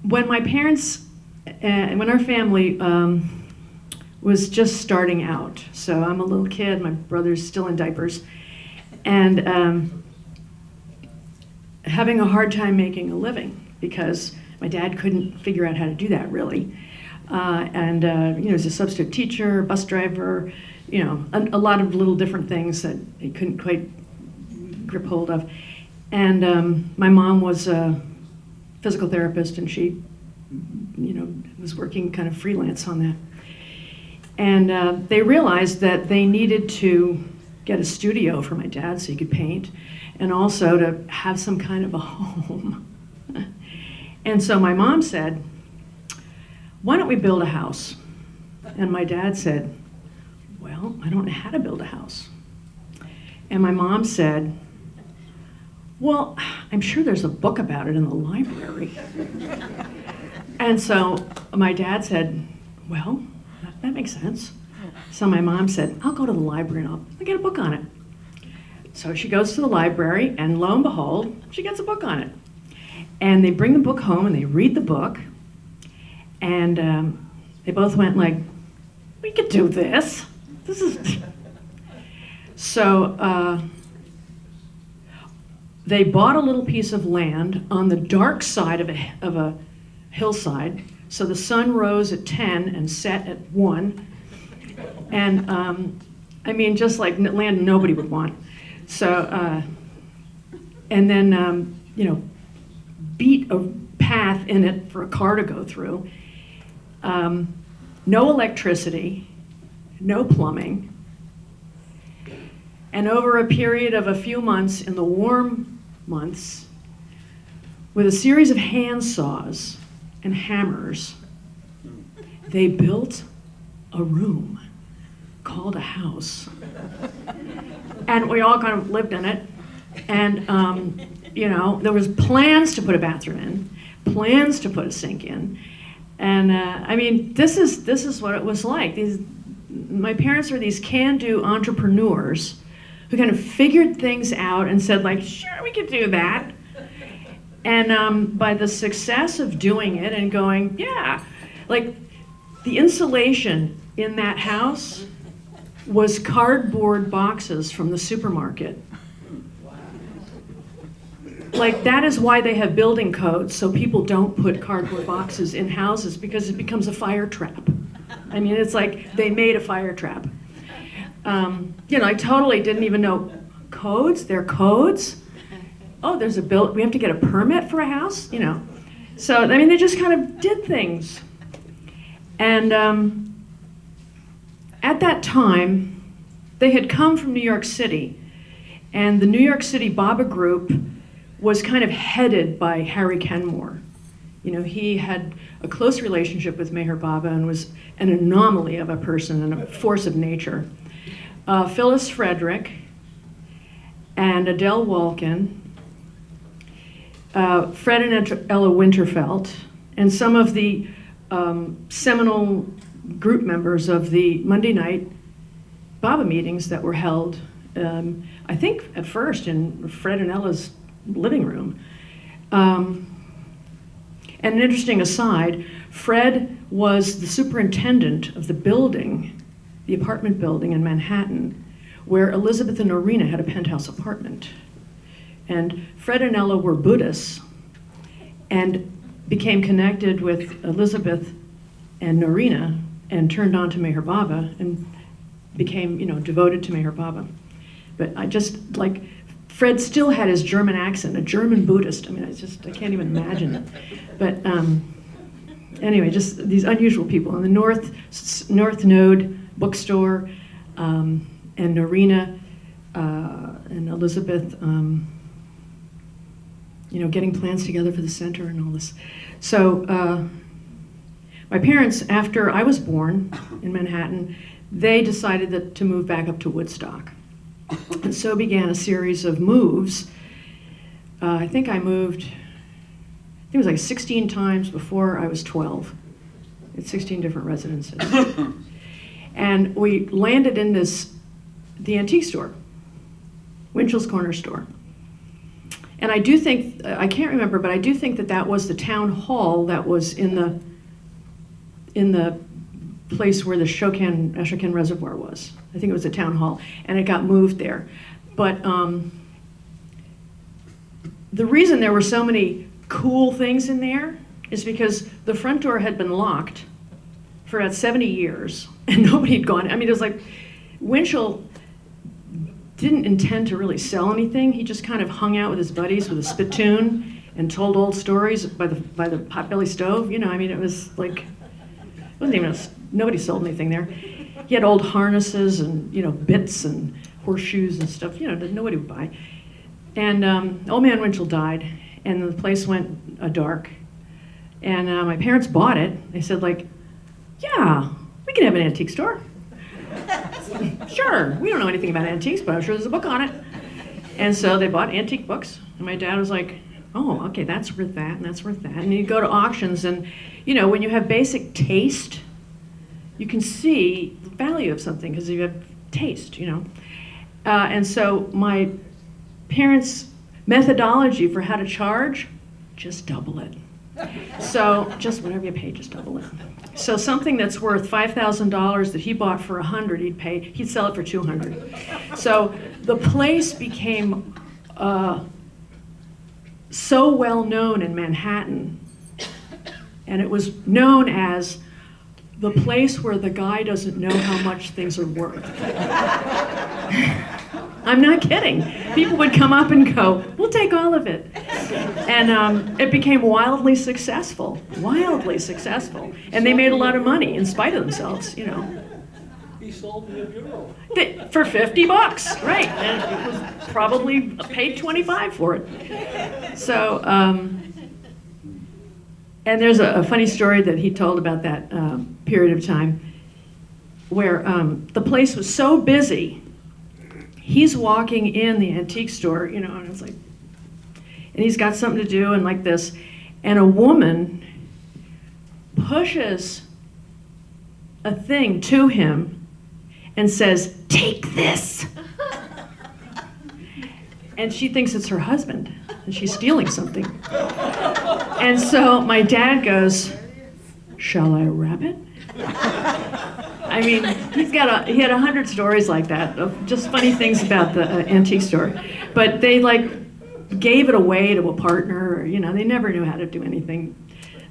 When my parents, when our family was just starting out, so I'm a little kid, my brother's still in diapers, and having a hard time making a living because my dad couldn't figure out how to do that really. He was a substitute teacher, bus driver, a lot of little different things that he couldn't quite grip hold of. And my mom was a physical therapist, and she, was working kind of freelance on that. And they realized that they needed to get a studio for my dad so he could paint, and also to have some kind of a home. And so my mom said, "Why don't we build a house?" And my dad said, "Well, I don't know how to build a house." And my mom said, "Well, I'm sure there's a book about it in the library." And so my dad said, "Well, that makes sense." So my mom said, "I'll go to the library and I'll get a book on it." So she goes to the library, and lo and behold, she gets a book on it. And they bring the book home and they read the book, and they both went like, "We could do this. This is..." So they bought a little piece of land on the dark side of a hillside So the sun rose at 10 and set at 1. And I mean, just like land nobody would want. So, and then, you know, beat a path in it for a car to go through. No electricity, no plumbing. And over a period of a few months, in the warm months, with a series of hand saws and hammers, they built a room called a house. And we all kind of lived in it. And, you know, there was plans to put a bathroom in, plans to put a sink in. And I mean, this is what it was like. My parents are these can-do entrepreneurs who kind of figured things out and said, like, sure, we could do that. And by the success of doing it and going, yeah, like the insulation in that house was cardboard boxes from the supermarket. Like, that is why they have building codes, so people don't put cardboard boxes in houses, because it becomes a fire trap. I mean, it's like they made a fire trap. You know, I totally didn't even know codes. They're codes. Oh, there's a bill. We have to get a permit for a house, you know. So, I mean, they just kind of did things. And at that time, they had come from New York City, and the New York City Baba Group was kind of headed by Harry Kenmore. You know, he had a close relationship with Meher Baba and was an anomaly of a person and a force of nature. Phyllis Frederick and Adele Walken, Fred and Ella Winterfeld, and some of the seminal group members of the Monday night Baba meetings that were held, I think at first in Fred and Ella's living room. And an interesting aside, Fred was the superintendent of the building, the apartment building in Manhattan, where Elizabeth and Norina had a penthouse apartment. And Fred and Ella were Buddhists and became connected with Elizabeth and Norina and turned on to Meher Baba and became, you know, devoted to Meher Baba. But I just, like, Fred still had his German accent, a German Buddhist. I mean, I can't even imagine it. But anyway, just these unusual people. In the North Node bookstore, and Norina and Elizabeth, you know, getting plans together for the center and all this. So my parents, after I was born in Manhattan, they decided to move back up to Woodstock. And so began a series of moves. I think it was like 16 times before I was 12. It's 16 different residences. And we landed in the antique store, Winchell's Corner Store. And I do think, I can't remember, but I do think that was the town hall that was in the place where the Ashokan Reservoir was. I think it was a town hall, and it got moved there. But the reason there were so many cool things in there is because the front door had been locked for about 70 years, and nobody had gone. I mean, it was like Winchell didn't intend to really sell anything. He just kind of hung out with his buddies with a spittoon and told old stories by the potbelly stove. You know, I mean, it was like, it wasn't even nobody sold anything there. He had old harnesses and, you know, bits and horseshoes and stuff, you know, that nobody would buy. And old man Winchell died, and the place went dark. And my parents bought it. They said, like, yeah, we can have an antique store. Sure, we don't know anything about antiques, but I'm sure there's a book on it. And so they bought antique books, and my dad was like, oh, okay, that's worth that, and that's worth that. And you go to auctions, and, you know, when you have basic taste, you can see the value of something because you have taste, you know. And so my parents' methodology for how to charge, just double it. So just whatever you pay, just double it. So something that's worth $5,000 that he bought for $100, he'd sell it for $200. So the place became so well known in Manhattan And it was known as the place where the guy doesn't know how much things are worth. I'm not kidding. People would come up and go, we'll take all of it. And it became wildly successful. And they made a lot of money in spite of themselves, you know. He sold me a bureau. For $50, right. And it was probably paid $25 for it. So, and there's a funny story that he told about that period of time where the place was so busy, he's walking in the antique store, you know, and it's like, and he's got something to do and like this, and a woman pushes a thing to him and says, "Take this." And she thinks it's her husband, and she's stealing something. And so my dad goes, "Shall I wrap it?" I mean, he had 100 stories like that, of just funny things about the antique store. But they like gave it away to a partner, or, you know, they never knew how to do anything.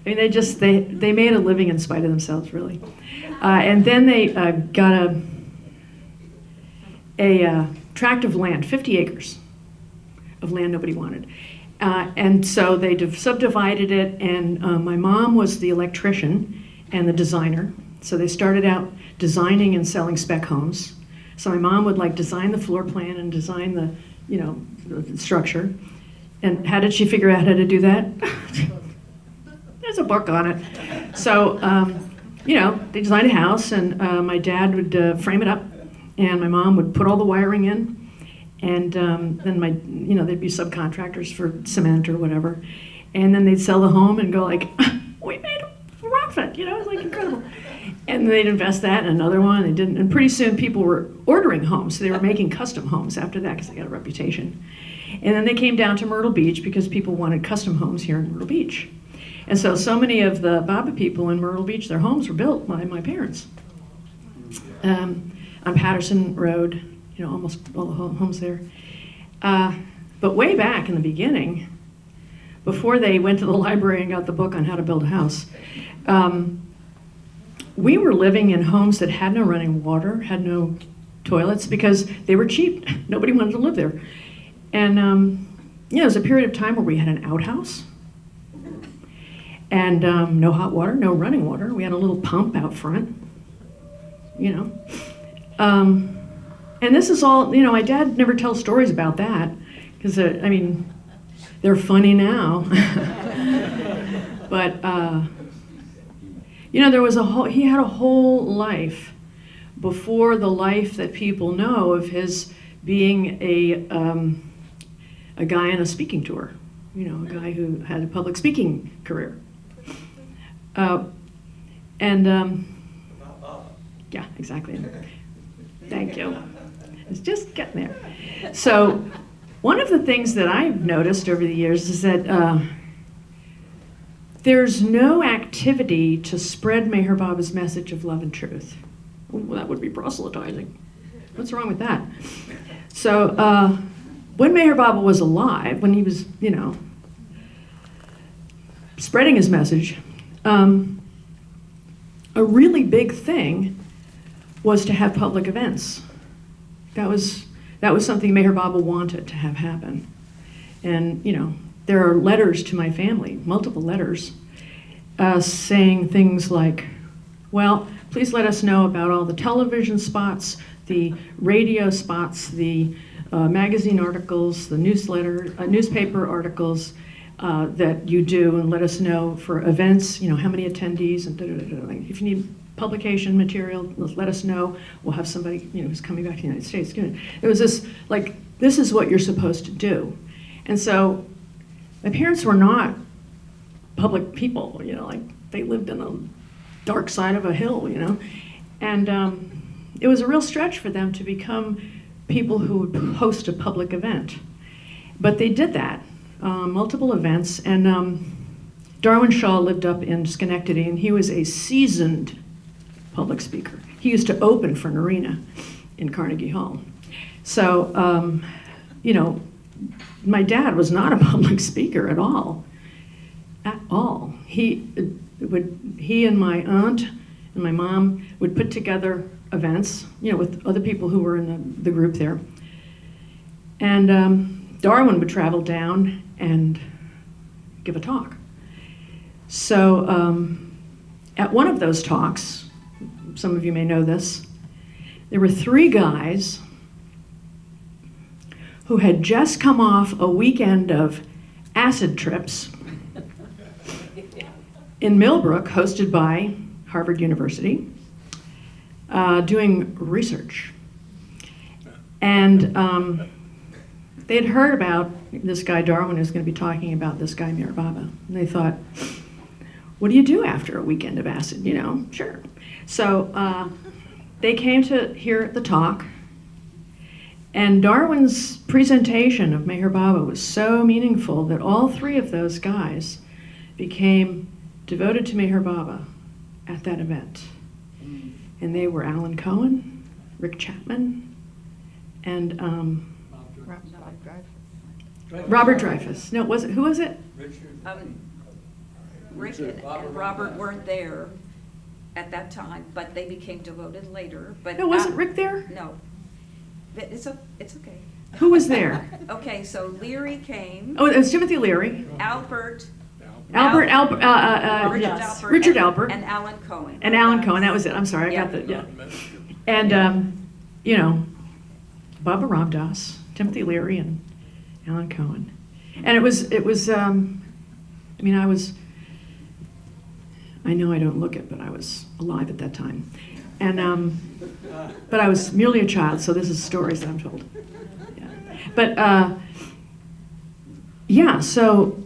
I mean, they made a living in spite of themselves, really. And then they got a tract of land, 50 acres of land nobody wanted. And so they subdivided it, and my mom was the electrician and the designer. So they started out designing and selling spec homes. So my mom would like design the floor plan and design the, you know, the structure. And how did she figure out how to do that? There's a book on it. So, you know, they designed a house, and my dad would frame it up, and my mom would put all the wiring in, and then you know, there'd be subcontractors for cement or whatever, and then they'd sell the home and go like, "We made a profit," you know, it's like incredible. And they'd invest that in another one. They didn't, and pretty soon people were ordering homes, so they were making custom homes after that because they got a reputation. And then they came down to Myrtle Beach because people wanted custom homes here in Myrtle Beach. And so many of the Baba people in Myrtle Beach, their homes were built by my parents. On Patterson Road, you know, almost all the homes there. But way back in the beginning, before they went to the library and got the book on how to build a house, we were living in homes that had no running water, had no toilets, because they were cheap. Nobody wanted to live there. And you know, there was a period of time where we had an outhouse, and no hot water, no running water. We had a little pump out front, you know. And this is all, you know, my dad never tells stories about that, because, I mean, they're funny now. But, you know, there was he had a whole life before the life that people know of his being a guy on a speaking tour, you know, a guy who had a public speaking career. Yeah, exactly. Thank you. It's just getting there. So one of the things that I've noticed over the years is that there's no activity to spread Meher Baba's message of love and truth. Well, that would be proselytizing. What's wrong with that? So when Meher Baba was alive, when he was, you know, spreading his message, a really big thing was to have public events. That was something Meher Baba wanted to have happen. And, you know, there are letters to my family, multiple letters, saying things like, well, please let us know about all the television spots, the radio spots, the magazine articles, the newspaper articles that you do, and let us know for events, you know, how many attendees, and like, if you need publication material, let us know. We'll have somebody, you know, who's coming back to the United States. It was this, like, this is what you're supposed to do. And so my parents were not public people, you know, like they lived in the dark side of a hill, you know. And it was a real stretch for them to become people who would host a public event. But they did that, multiple events. And Darwin Shaw lived up in Schenectady, and he was a seasoned public speaker. He used to open for Narina in Carnegie Hall. So, you know, my dad was not a public speaker at all. At all. he and my aunt and my mom would put together events, with other people who were in the group there. And Darwin would travel down and give a talk. So at one of those talks, some of you may know this, there were 3 guys who had just come off a weekend of acid trips in Millbrook, hosted by Harvard University, doing research. And they had heard about this guy Darwin who's going to be talking about this guy Meher Baba. And they thought, what do you do after a weekend of acid? Sure. So they came to hear the talk. And Darwin's presentation of Meher Baba was so meaningful that all 3 of those guys became devoted to Meher Baba at that event. And they were Alan Cohen, Rick Chapman, and Robert Dreyfuss. No, who was it? Rick and Robert weren't there at that time, but they became devoted later. But No, wasn't Rick there? No. It's okay. Who was there? Okay, so Leary came. Oh, it was Timothy Leary. Richard Yes, Alpert, Richard Alpert. and Alan Cohen. And Alan Cohen, that was it. I'm sorry, I got the, yeah. And, Baba Ram Dass, Timothy Leary, and Alan Cohen. And it was, I know I don't look it, but I was alive at that time. And, but I was merely a child, so this is stories that I'm told. Yeah. But, so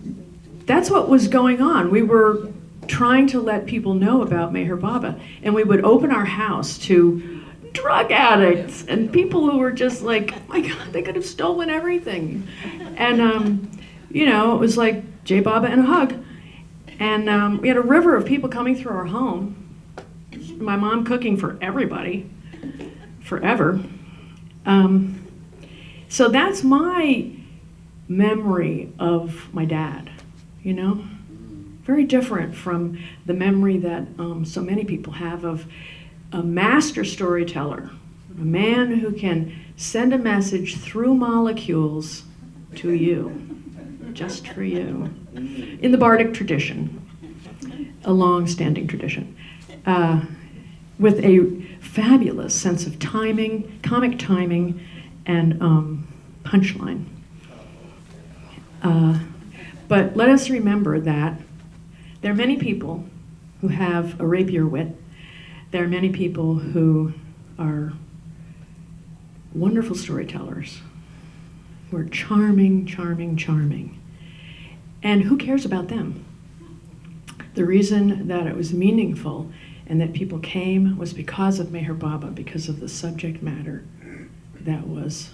that's what was going on. We were trying to let people know about Meher Baba, and we would open our house to drug addicts and people who were just like, oh my God, they could have stolen everything. And, it was like J Baba and a hug. And we had a river of people coming through our home. My mom cooking for everybody, forever. So that's my memory of my dad, Very different from the memory that so many people have of a master storyteller, a man who can send a message through molecules to you, just for you, in the Bardic tradition, a long-standing tradition, with a fabulous sense of timing, comic timing, and punchline. But let us remember that there are many people who have a rapier wit. There are many people who are wonderful storytellers, who are charming, charming, charming. And who cares about them? The reason that it was meaningful and that people came was because of Meher Baba, because of the subject matter that was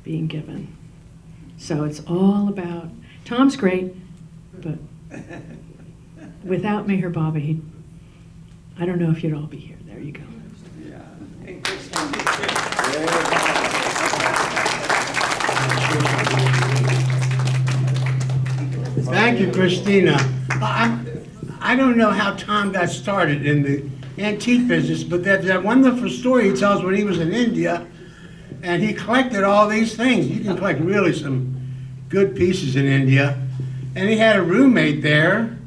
being given. So it's all about, Tom's great, but without Meher Baba, I don't know if you'd all be here. There you go. Thank you, Christina. I don't know how Tom got started in the antique business, but that wonderful story he tells when he was in India, and he collected all these things. You can collect really some good pieces in India. And he had a roommate there,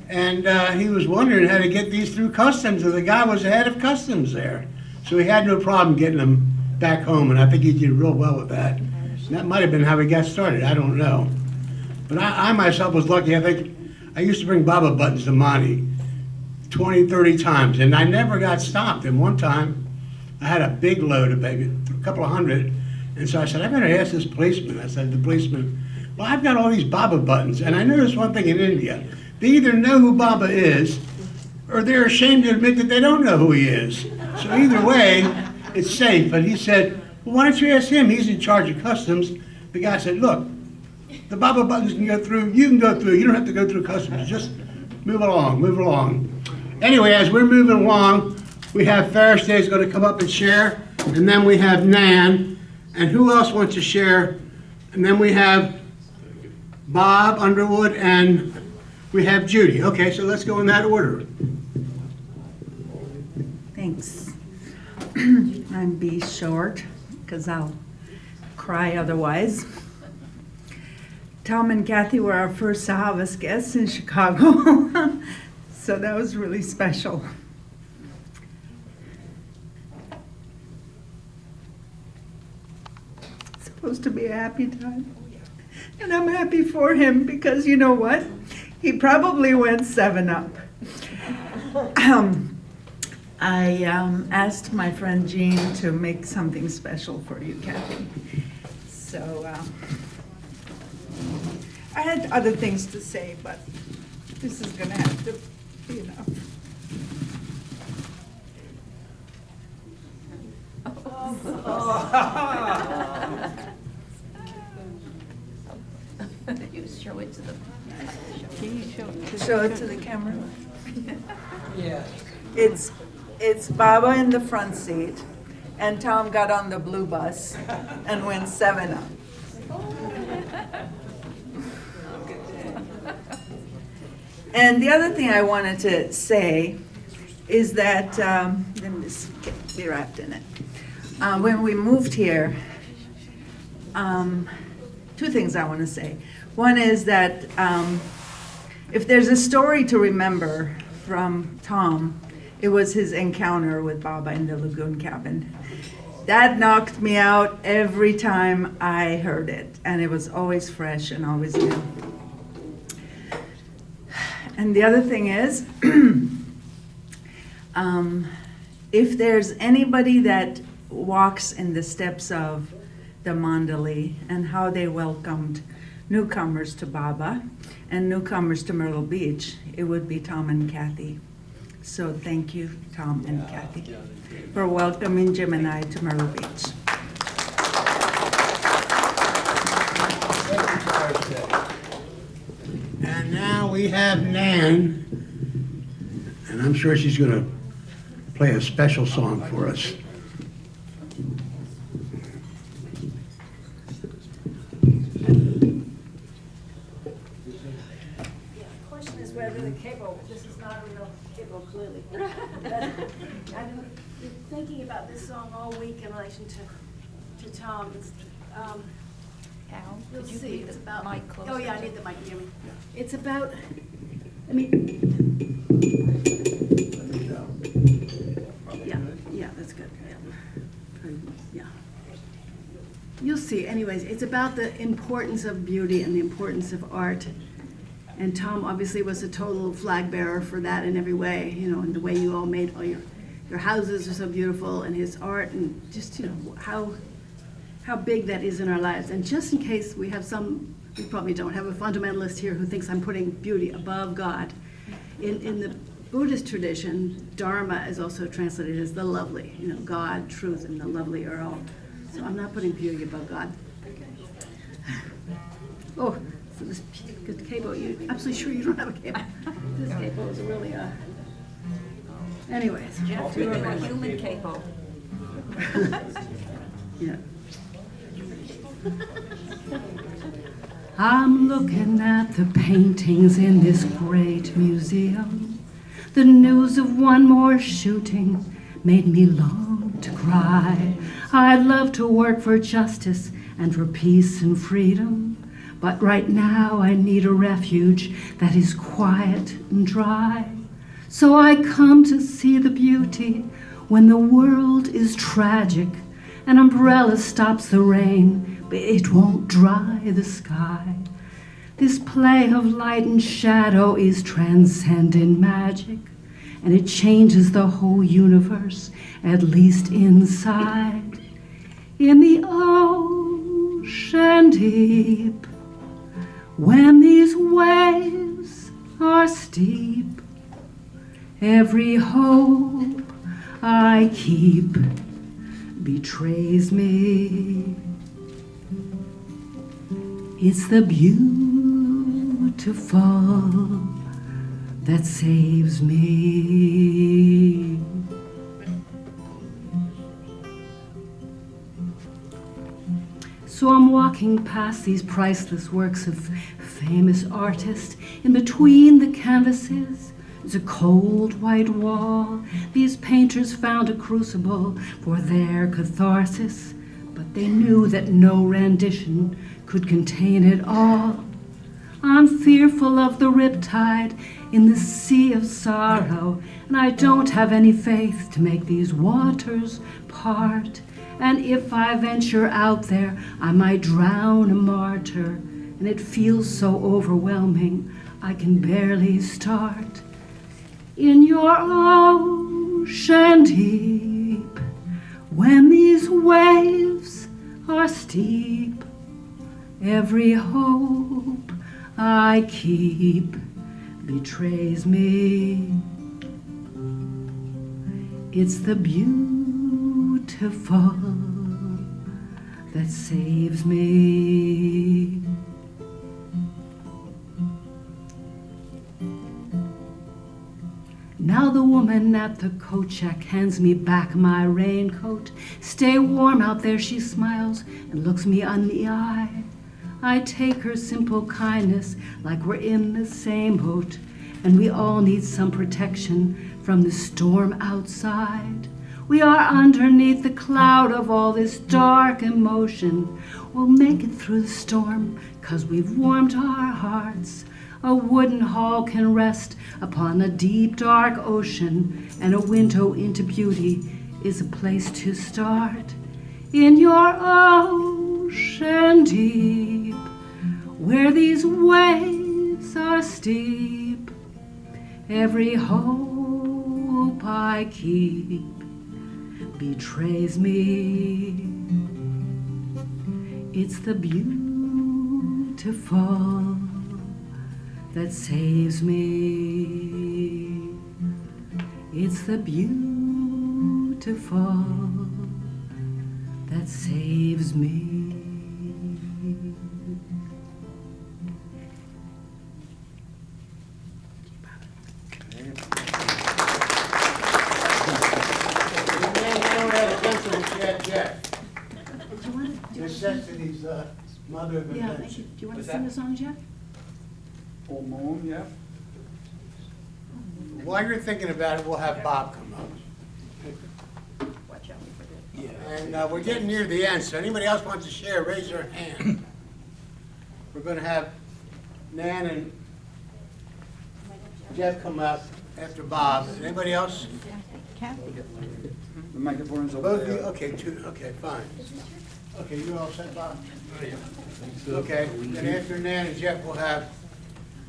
and he was wondering how to get these through customs, and the guy was the head of customs there. So he had no problem getting them back home, and I think he did real well with that. And that might have been how he got started, I don't know. But I myself was lucky. I think I used to bring Baba buttons to Monty 20, 30 times, and I never got stopped. And one time, I had a big load of maybe a couple of hundred, and so I said, I better ask this policeman. I said, the policeman, well, I've got all these Baba buttons, and I noticed one thing in India. They either know who Baba is, or they're ashamed to admit that they don't know who he is. So either way, it's safe. But he said, well, why don't you ask him? He's in charge of customs. The guy said, look, the Baba buttons can go through. You can go through. You don't have to go through customs. Just move along, move along. Anyway, as we're moving along, we have Ferris Day's going to come up and share, and then we have Nan, and who else wants to share? And then we have Bob Underwood and we have Judy. Okay, so let's go in that order. Thanks. I'm be short, because I'll cry otherwise. Tom and Kathy were our first Sahavas guests in Chicago, so that was really special. It's supposed to be a happy time. And I'm happy for him, because you know what? He probably went 7-Up. I asked my friend Jean to make something special for you, Kathy. So I had other things to say, but this is gonna have to be enough. You show it to the. Can you show it to the camera? Yeah. It's Baba in the front seat, and Tom got on the blue bus and went 7-Up. And the other thing I wanted to say is that, let me just be wrapped in it. When we moved here, two things I want to say. One is that if there's a story to remember from Tom, it was his encounter with Baba in the lagoon cabin. That knocked me out every time I heard it, and it was always fresh and always new. And the other thing is, if there's anybody that walks in the steps of the Mandali and how they welcomed newcomers to Baba and newcomers to Myrtle Beach, it would be Tom and Kathy. So thank you, Tom and Kathy, for welcoming Jim and I to Myrtle Beach. And now we have Nan, and I'm sure she's going to play a special song for us. Question is whether the cable, this is not a real cable clearly. I've been thinking about this song all week in relation to Tom. Al, You'll could you see, keep it's the about, mic closer? oh yeah, I to- need the mic, you hear me? It's about, I mean. Yeah, that's good, yeah. You'll see, anyways, it's about the importance of beauty and the importance of art. And Tom obviously was a total flag bearer for that in every way, you know, and the way you all made all your houses are so beautiful, and his art, and just, you know, how big that is in our lives. And just in case we have we probably don't have a fundamentalist here who thinks I'm putting beauty above God. In the Buddhist tradition, Dharma is also translated as the lovely, you know, God, truth, and the lovely are all. So I'm not putting beauty above God. Oh, so this cable, you're absolutely sure you don't have a cable? This cable is really anyways. Jeff, you have a human cable. Yeah. I'm looking at the paintings in this great museum. The news of one more shooting made me long to cry. I'd love to work for justice and for peace and freedom, but right now I need a refuge that is quiet and dry. So I come to see the beauty when the world is tragic. An umbrella stops the rain, but it won't dry the sky. This play of light and shadow is transcendent magic, and it changes the whole universe, at least inside. In the ocean deep, when these waves are steep, every hope I keep betrays me. It's the beautiful that saves me. So I'm walking past these priceless works of famous artists. In between the canvases is a cold white wall. These painters found a crucible for their catharsis, but they knew that no rendition could contain it all. I'm fearful of the riptide in the sea of sorrow, and I don't have any faith to make these waters part. And if I venture out there, I might drown a martyr, and it feels so overwhelming, I can barely start. In your ocean deep, when these waves are steep, every hope I keep betrays me. It's the beautiful that saves me. Now the woman at the coat check hands me back my raincoat. Stay warm out there, she smiles and looks me on the eye. I take her simple kindness like we're in the same boat, and we all need some protection from the storm outside. We are underneath the cloud of all this dark emotion. We'll make it through the storm, 'cause we've warmed our hearts. A wooden hall can rest upon a deep, dark ocean, and a window into beauty is a place to start. In your ocean deep, where these waves are steep, every hope I keep betrays me. It's the beautiful that saves me. It's the beautiful that saves me. Necessity's mother of Yeah, invention. do you want to sing a song, Jeff? Full moon, yeah. While you're thinking about it, we'll have Bob come up. Watch out for that. Yeah, and we're getting near the end, so anybody else wants to share, raise their hand. We're gonna have Nan and Jeff come up after Bob. Anybody else? The microphone's over Both of you? there. Okay, okay, fine. Okay, you all set, Bob? Okay, then after Nan and Jeff, we'll have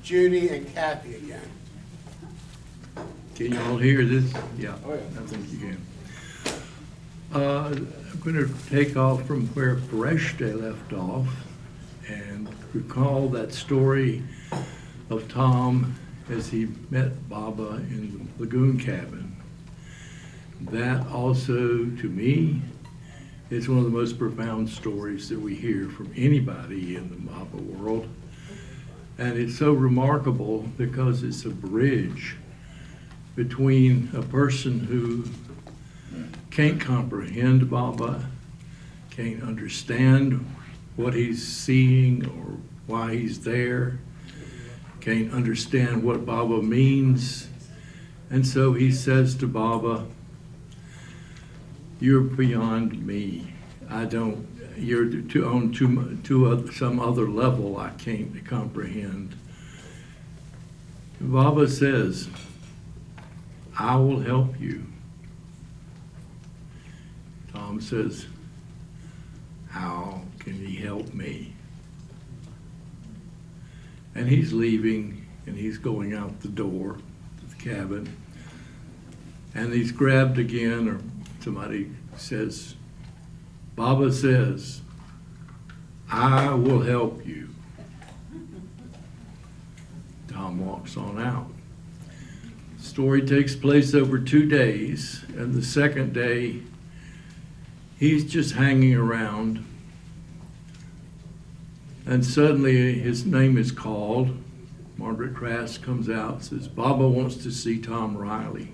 Judy and Kathy again. Can you all hear this? Yeah, I think you can. I'm going to take off from where Pereshte left off and recall that story of Tom as he met Baba in the lagoon cabin. That also, to me, is one of the most profound stories that we hear from anybody in the Baba world. And it's so remarkable because it's a bridge between a person who can't comprehend Baba, can't understand what he's seeing or why he's there, can't understand what Baba means. And so he says to Baba, "You're beyond me. You're on some other level I can't comprehend." Baba says, "I will help you." Tom says, "How can he help me?" And he's leaving, and he's going out the door to the cabin, and he's grabbed again, or somebody says, Baba says, "I will help you." Tom walks on out. The story takes place over 2 days, and the second day, he's just hanging around, and suddenly his name is called. Margaret Trask comes out, says, "Baba wants to see Tom Riley."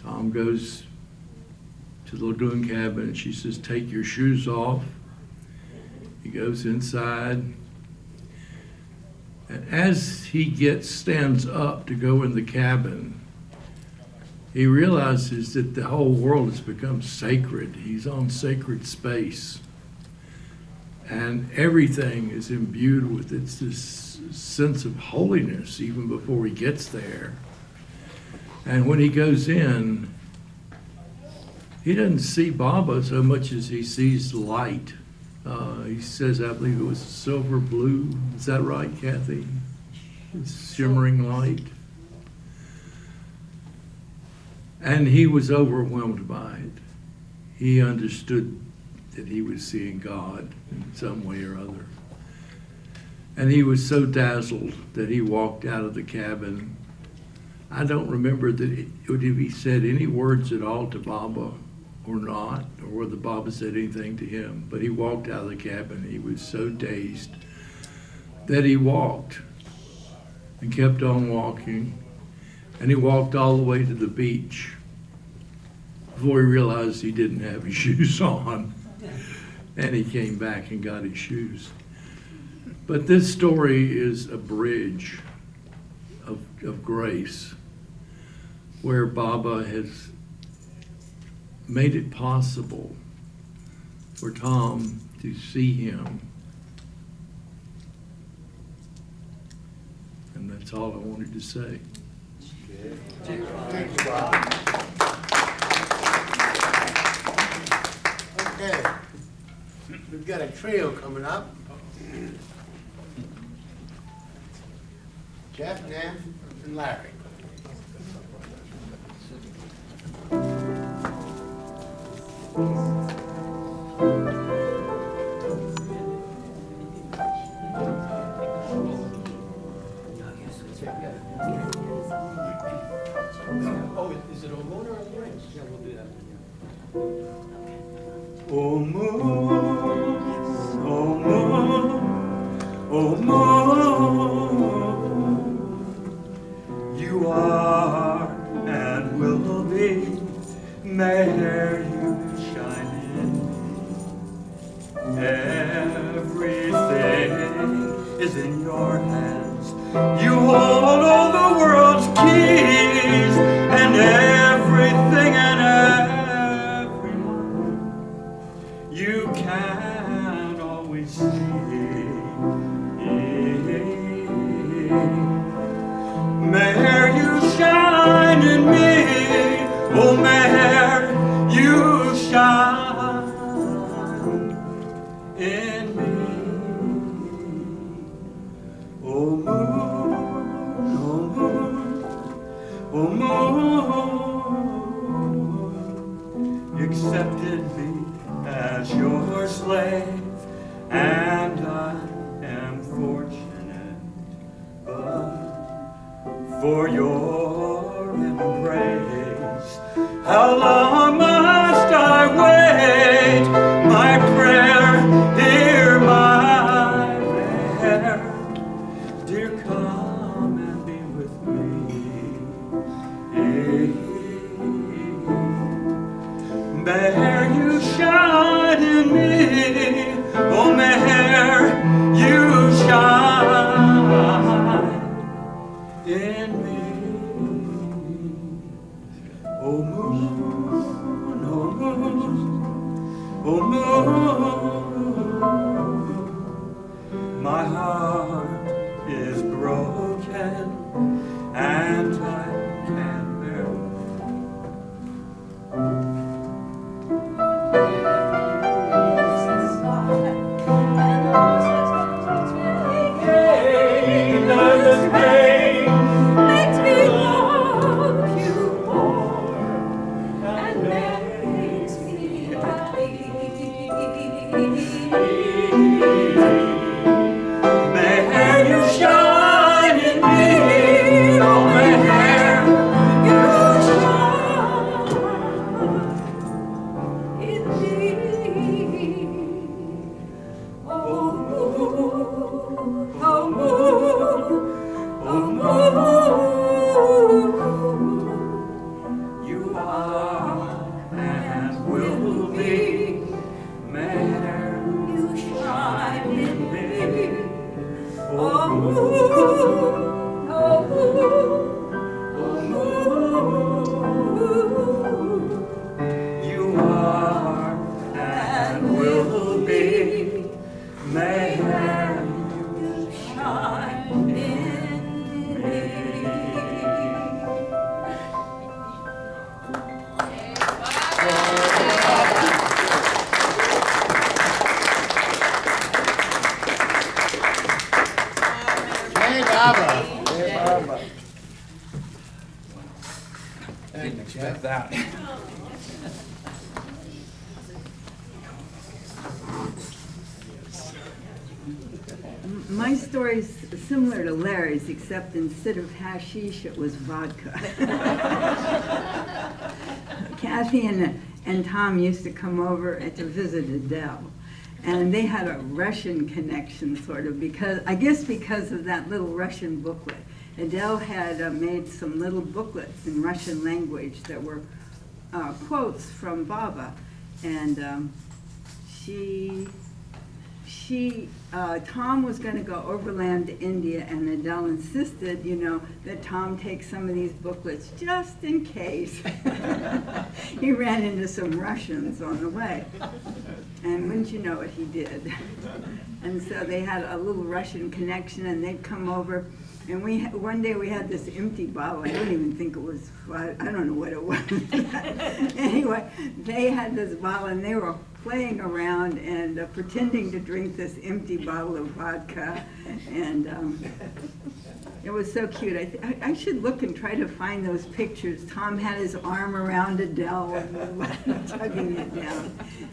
Tom goes to the lagoon cabin, and she says, "Take your shoes off He goes inside. And as he stands up to go in the cabin, he realizes that the whole world has become sacred. He's on sacred space. And everything is imbued with this sense of holiness even before he gets there. And when he goes in, he doesn't see Baba so much as he sees light. He says, I believe it was silver blue. Is that right, Kathy? It's shimmering light. And he was overwhelmed by it. He understood that he was seeing God in some way or other. And he was so dazzled that he walked out of the cabin. I don't remember if he said any words at all to Baba or not, or whether Baba said anything to him, but he walked out of the cabin. He was so dazed that he walked and kept on walking, and he walked all the way to the beach before he realized he didn't have his shoes on, and he came back and got his shoes. But this story is a bridge of grace where Baba has made it possible for Tom to see him. And that's all I wanted to say. Thank you, Bob. Okay, we've got a trio coming up. Jeff, Nan, and Larry. Oh, is it on moon or on the rings? Yeah, we'll do that. Oh moon, oh moon, oh moon, you are and will be, may you shine in me. Everything is in your hands, you hold all the world's keys, and everything and everyone you can always see. May you shine in me, oh may you shine in me. Oh moon, oh moon, oh moon, you accepted me as your slave, and I am fortunate, but for your embrace, how long must I wait? My prayer, hear my prayer, dear, come and be with me. May you shine in me, oh may you shine in me. Oh moon, oh moon, oh moon, my heart is broken and I can't bear it. Makes me love you more and makes me happy. May you shine in me, oh may You shine in me. Oh moon, oh moon, oh moon, you are and will be. May you shine at that. My story's similar to Larry's, except instead of hashish, it was vodka. Kathy and Tom used to come over to visit Adele. And they had a Russian connection, sort of, because of that little Russian booklet. Adele had made some little booklets in Russian language that were quotes from Baba. And Tom was going to go overland to India, and Adele insisted, that Tom take some of these booklets just in case. He ran into some Russians on the way. And wouldn't you know it, he did. And so they had a little Russian connection, and they'd come over. And one day we had this empty bottle. I don't even think it was, I don't know what it was. Anyway, they had this bottle, and they were playing around and pretending to drink this empty bottle of vodka. And it was so cute. I should look and try to find those pictures. Tom had his arm around Adele and tugging it down.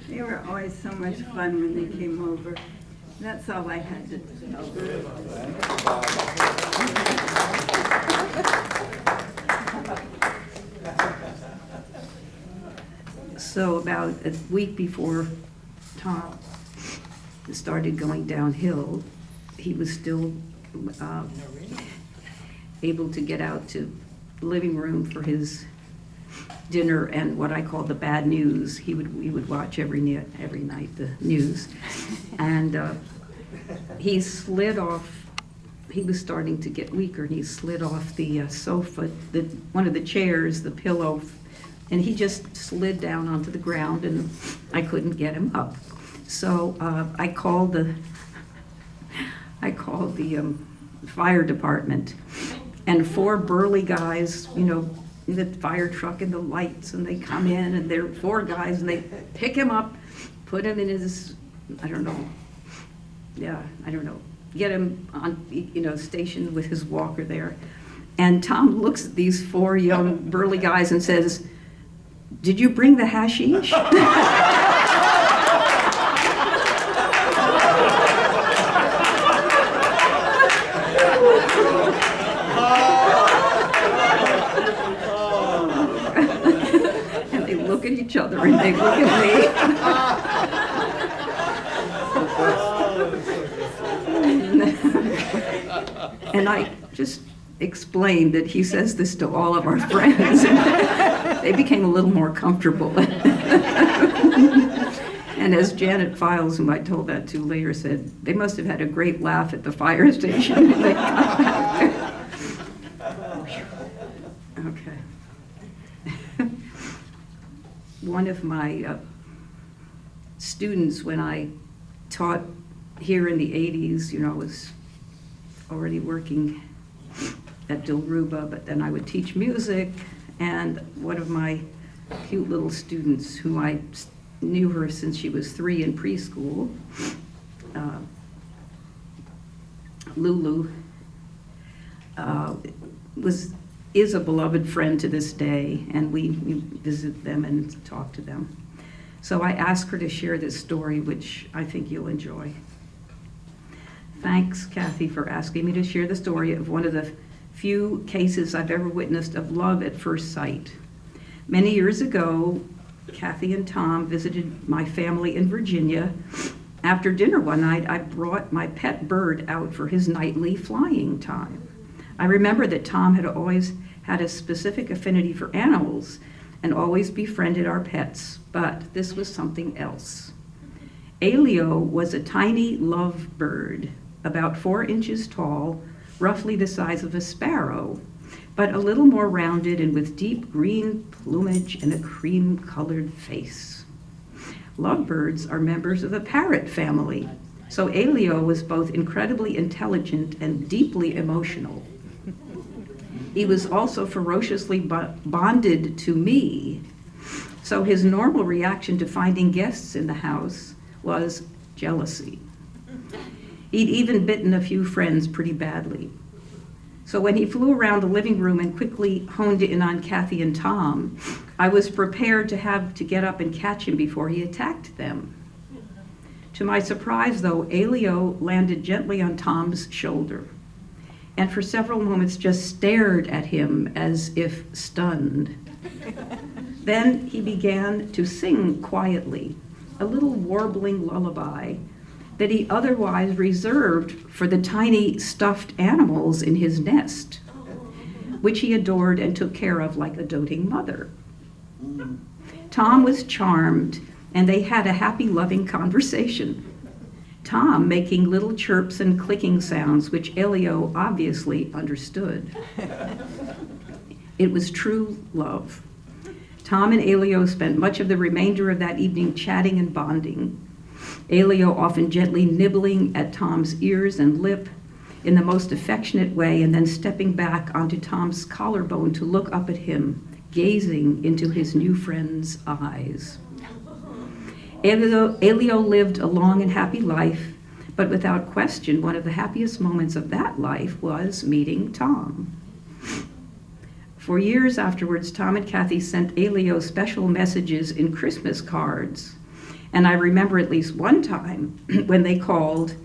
They were always so much fun when they came over. That's all I had to tell. So about a week before Tom started going downhill, he was still able to get out to the living room for his dinner and what I call the bad news. He would watch every night the news, and he slid off. He was starting to get weaker, and he slid off the sofa, one of the chairs, the pillow, and he just slid down onto the ground, and I couldn't get him up. So I called the fire department, and 4 burly guys, in the fire truck and the lights, and they come in, and they're 4 guys, and they pick him up, put him in his, get him on, stationed with his walker there. And Tom looks at these 4 young burly guys and says, "Did you bring the hashish?" And they look at each other and they look at me. And I just explained that he says this to all of our friends. They became a little more comfortable. And as Janet Files, whom I told that to later, said, they must have had a great laugh at the fire station when they got back there. Okay. One of my students, when I taught here in the 80s, was already working at Dilruba, but then I would teach music, and one of my cute little students, who I knew her since she was 3 in preschool, Lulu, is a beloved friend to this day, and we visit them and talk to them. So I asked her to share this story, which I think you'll enjoy. Thanks, Kathy, for asking me to share the story of one of the few cases I've ever witnessed of love at first sight. Many years ago, Kathy and Tom visited my family in Virginia. After dinner one night, I brought my pet bird out for his nightly flying time. I remember that Tom had always had a specific affinity for animals and always befriended our pets, but this was something else. Elio was a tiny lovebird, about 4 inches tall, roughly the size of a sparrow, but a little more rounded and with deep green plumage and a cream-colored face. Lovebirds are members of the parrot family, so Elio was both incredibly intelligent and deeply emotional. He was also ferociously bonded to me, so his normal reaction to finding guests in the house was jealousy. He'd even bitten a few friends pretty badly. So when he flew around the living room and quickly honed in on Kathy and Tom, I was prepared to have to get up and catch him before he attacked them. To my surprise, though, Elio landed gently on Tom's shoulder, and for several moments just stared at him as if stunned. Then he began to sing quietly, a little warbling lullaby that he otherwise reserved for the tiny stuffed animals in his nest, which he adored and took care of like a doting mother. Tom was charmed, and they had a happy, loving conversation. Tom making little chirps and clicking sounds, which Elio obviously understood. It was true love. Tom and Elio spent much of the remainder of that evening chatting and bonding. Elio often gently nibbling at Tom's ears and lip in the most affectionate way, and then stepping back onto Tom's collarbone to look up at him, gazing into his new friend's eyes. Elio lived a long and happy life, but without question, one of the happiest moments of that life was meeting Tom. For years afterwards, Tom and Kathy sent Elio special messages in Christmas cards. And I remember at least one time when they called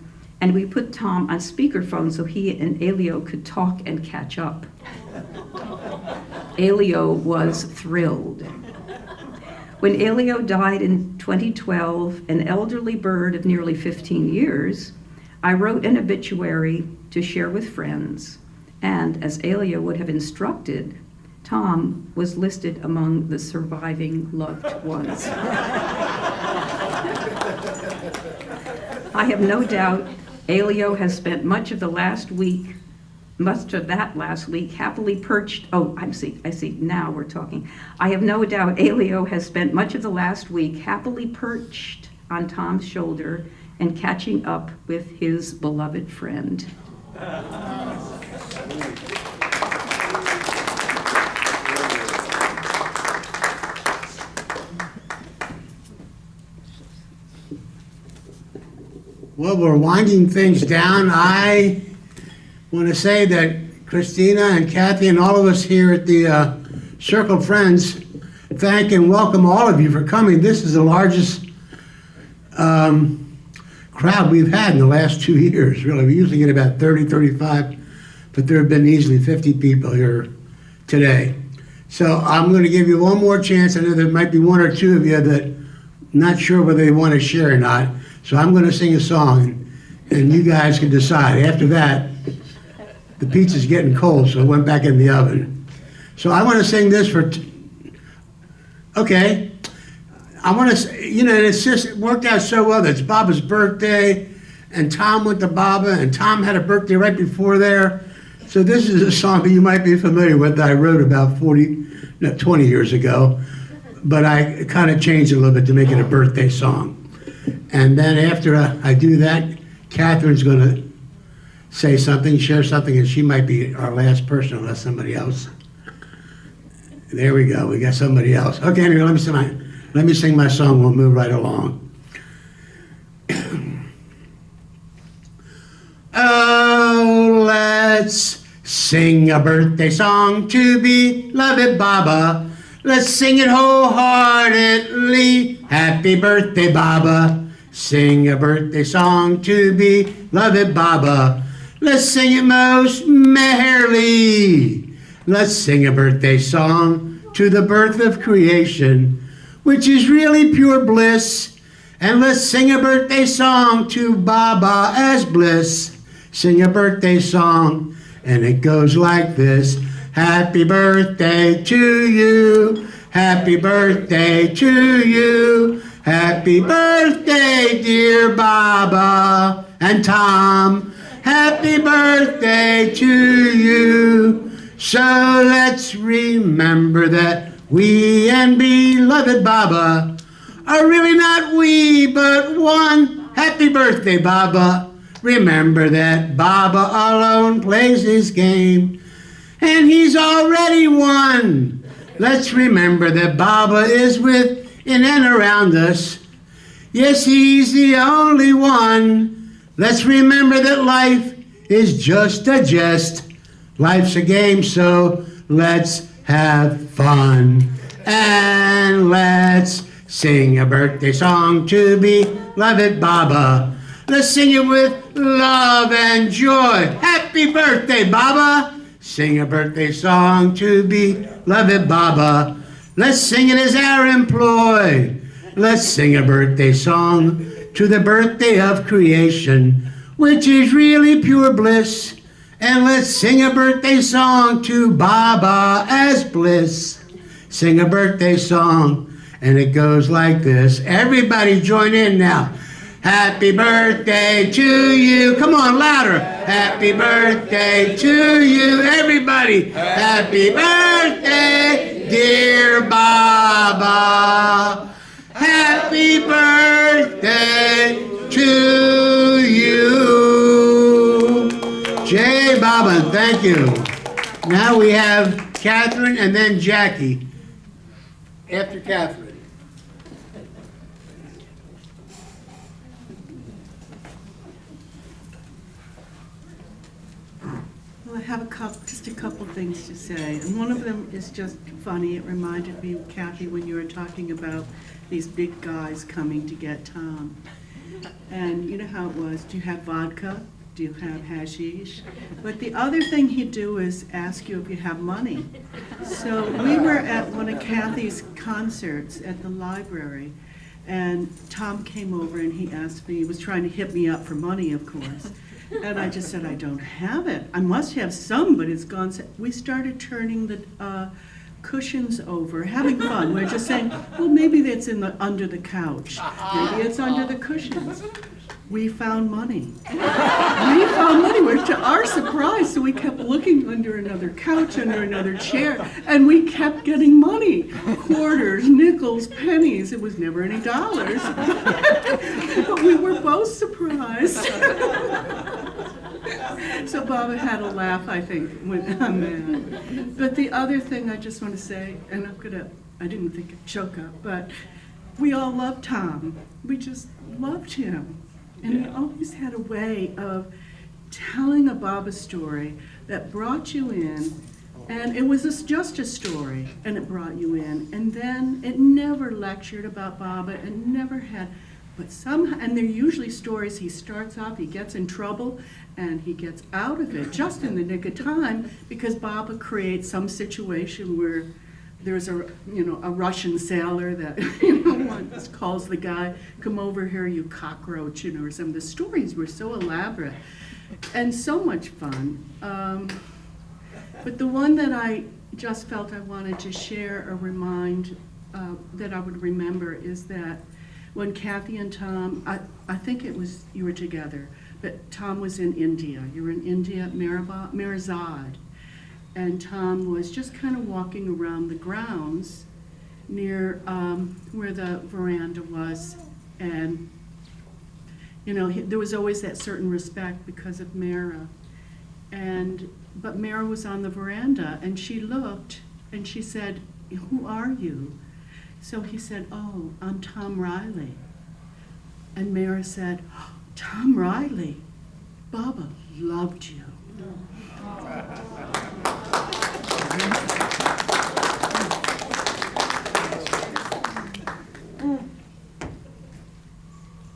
and we put Tom on speakerphone so he and Elio could talk and catch up. Elio was thrilled. When Elio died in 2012, an elderly bird of nearly 15 years, I wrote an obituary to share with friends. And as Elio would have instructed, Tom was listed among the surviving loved ones. I have no doubt Elio has spent much of that last week happily perched, I see, now we're talking. I have no doubt Elio has spent much of the last week happily perched on Tom's shoulder and catching up with his beloved friend. Well, we're winding things down. I want to say that Christina and Kathy and all of us here at the Circle of Friends thank and welcome all of you for coming. This is the largest crowd we've had in the last 2 years, really. We usually get about 30, 35, but there have been easily 50 people here today. So I'm going to give you one more chance. I know there might be one or two of you that not sure whether they want to share or not. So I'm going to sing a song, and you guys can decide. After that, the pizza's getting cold, so it went back in the oven. So I want to sing this for, okay. I want to, it worked out so well that it's Baba's birthday, and Tom went to Baba, and Tom had a birthday right before there. So this is a song that you might be familiar with that I wrote about 20 years ago, but I kind of changed it a little bit to make it a birthday song. And then after I do that, Catherine's going to say something, share something, and she might be our last person unless somebody else. There we go. We got somebody else. Okay, anyway, let me sing my song. We'll move right along. Oh, let's sing a birthday song to beloved Baba. Let's sing it wholeheartedly. Happy birthday, Baba. Sing a birthday song to beloved Baba. Let's sing it most merrily. Let's sing a birthday song to the birth of creation, which is really pure bliss. And let's sing a birthday song to Baba as bliss. Sing a birthday song, and it goes like this. Happy birthday to you. Happy birthday to you. Happy birthday, dear Baba and Tom. Happy birthday to you. So let's remember that we and beloved Baba are really not we, but one. Happy birthday, Baba. Remember that Baba alone plays his game, and he's already won. Let's remember that Baba is within and around us. Yes, he's the only one. Let's remember that life is just a jest. Life's a game, so let's have fun. And let's sing a birthday song to beloved Baba. Let's sing it with love and joy. Happy birthday, Baba. Sing a birthday song to beloved Baba. Let's sing it as our employ. Let's sing a birthday song to the birthday of creation, which is really pure bliss. And let's sing a birthday song to Baba as bliss. Sing a birthday song, and it goes like this. Everybody join in now. Happy birthday to you. Come on, louder. Happy birthday to you. Everybody. Happy birthday, dear Baba. Happy birthday to you. Jai Baba, thank you. Now we have Catherine and then Jackie. After Catherine. Well, I have just a couple things to say, and one of them is just funny. It reminded me, Kathy, when you were talking about these big guys coming to get Tom. And you know how it was. Do you have vodka? Do you have hashish? But the other thing he'd do is ask you if you have money. So we were at one of Kathy's concerts at the library, and Tom came over and he asked me, he was trying to hit me up for money, of course. And I just said, I don't have it. I must have some, but it's gone. So we started turning the cushions over, having fun. We're just saying, well, maybe that's under the couch. Maybe it's under the cushions. We found money. We're to our surprise, so we kept looking under another couch, under another chair, and we kept getting money. Quarters, nickels, pennies. It was never any dollars. But we were both surprised. So Baba had a laugh, I think, on that. But the other thing I just want to say, and I didn't think I'd choke up, but we all loved Tom. We just loved him. And he always had a way of telling a Baba story that brought you in, and it was just a story, and it brought you in. And then it never lectured about Baba, it never had, but somehow, and they're usually stories, he starts off, he gets in trouble, and he gets out of it just in the nick of time, because Baba creates some situation where there's a Russian sailor that once calls the guy, come over here, you cockroach, or some of the stories were so elaborate and so much fun. But the one that I just felt I wanted to share or remind that I would remember is that when Kathy and Tom, I think it was, you were together, but Tom was in India. You were in India at Mirzad. And Tom was just kind of walking around the grounds near where the veranda was. And, there was always that certain respect because of Mara. But Mara was on the veranda, and she looked, and she said, who are you? So he said, oh, I'm Tom Riley. And Mara said, oh, Tom Riley, Baba loved you.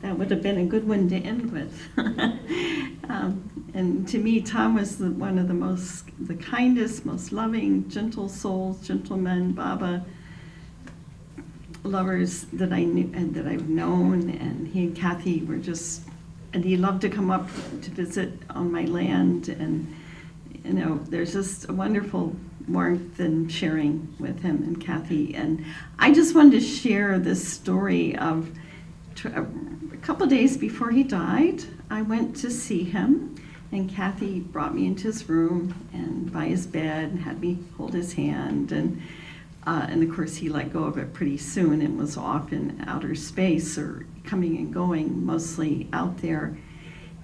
That would have been a good one to end with. And to me, Tom was one of the kindest, most loving, gentle souls, gentlemen, Baba lovers that I knew and that I've known. And he and Kathy were and he loved to come up to visit on my land. And there's just a wonderful warmth and sharing with him and Kathy. And I just wanted to share this story of a couple days before he died. I went to see him, and Kathy brought me into his room and by his bed and had me hold his hand. And of course, he let go of it pretty soon and was off in outer space or coming and going, mostly out there.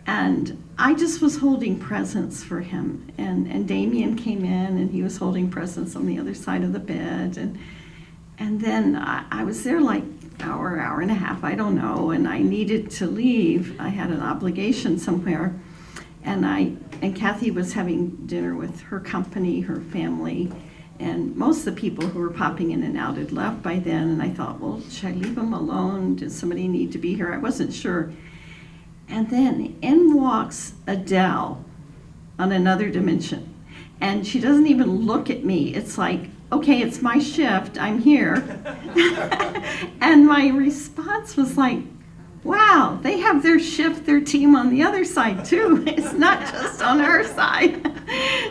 And I just was holding presents for him. And Damien came in, and he was holding presents on the other side of the bed. And then I was there like hour and a half, I don't know, and I needed to leave. I had an obligation somewhere. And I And Kathy was having dinner with her company, her family, and most of the people who were popping in and out had left by then. And I thought, well, should I leave them alone? Does somebody need to be here? I wasn't sure. And then in walks Adele on another dimension. And she doesn't even look at me. It's like, okay, it's my shift, I'm here. And my response was like, wow, they have their shift, their team on the other side too. It's not just on our side.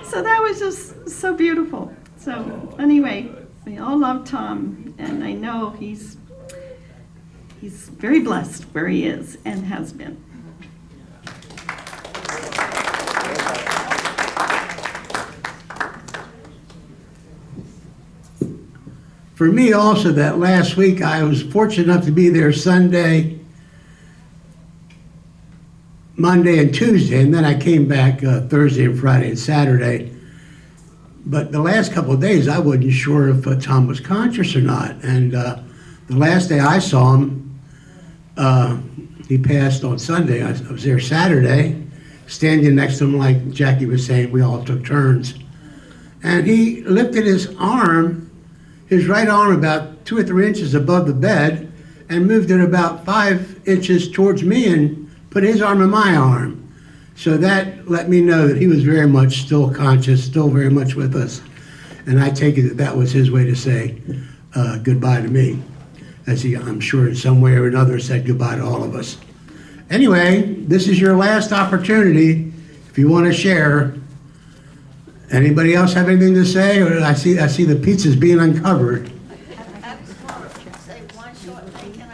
So that was just so beautiful. So anyway, we all love Tom, and I know he's very blessed where he is and has been. For me also, that last week, I was fortunate enough to be there Sunday, Monday, and Tuesday, and then I came back Thursday and Friday and Saturday. But the last couple of days, I wasn't sure if Tom was conscious or not. And the last day I saw him, he passed on Sunday. I was there Saturday, standing next to him, like Jackie was saying, we all took turns. And he lifted his arm, his right arm about 2 or 3 inches above the bed, and moved it about 5 inches towards me and put his arm in my arm. So that let me know that he was very much still conscious, still very much with us. And I take it that that was his way to say goodbye to me, as he, I'm sure in some way or another, said goodbye to all of us. Anyway, this is your last opportunity if you want to share. Anybody else have anything to say? Or I see the pizzas being uncovered.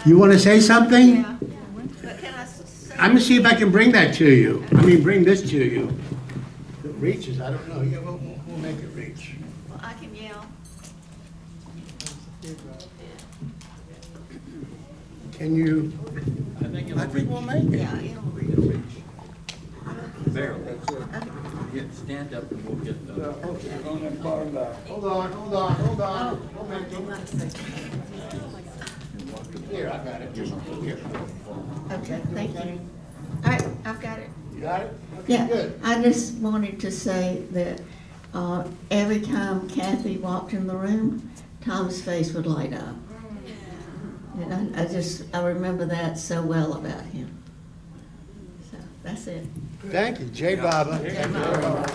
You want to say something? I'm gonna see if I can bring that to you. Bring this to you. If it reaches, I don't know. Yeah, we'll make it reach. Well, I can yell. Can you? I think we'll make it. Yeah, it'll reach. Barely. Yeah, stand up and we'll get the. Hold on. Here, I got it. Here. Okay, thank you. I've got it. You got it? Okay, Yeah, good. I just wanted to say that every time Kathy walked in the room, Tom's face would light up. And I remember that so well about him. So, that's it. Thank you, Jay Baba. Jay Baba.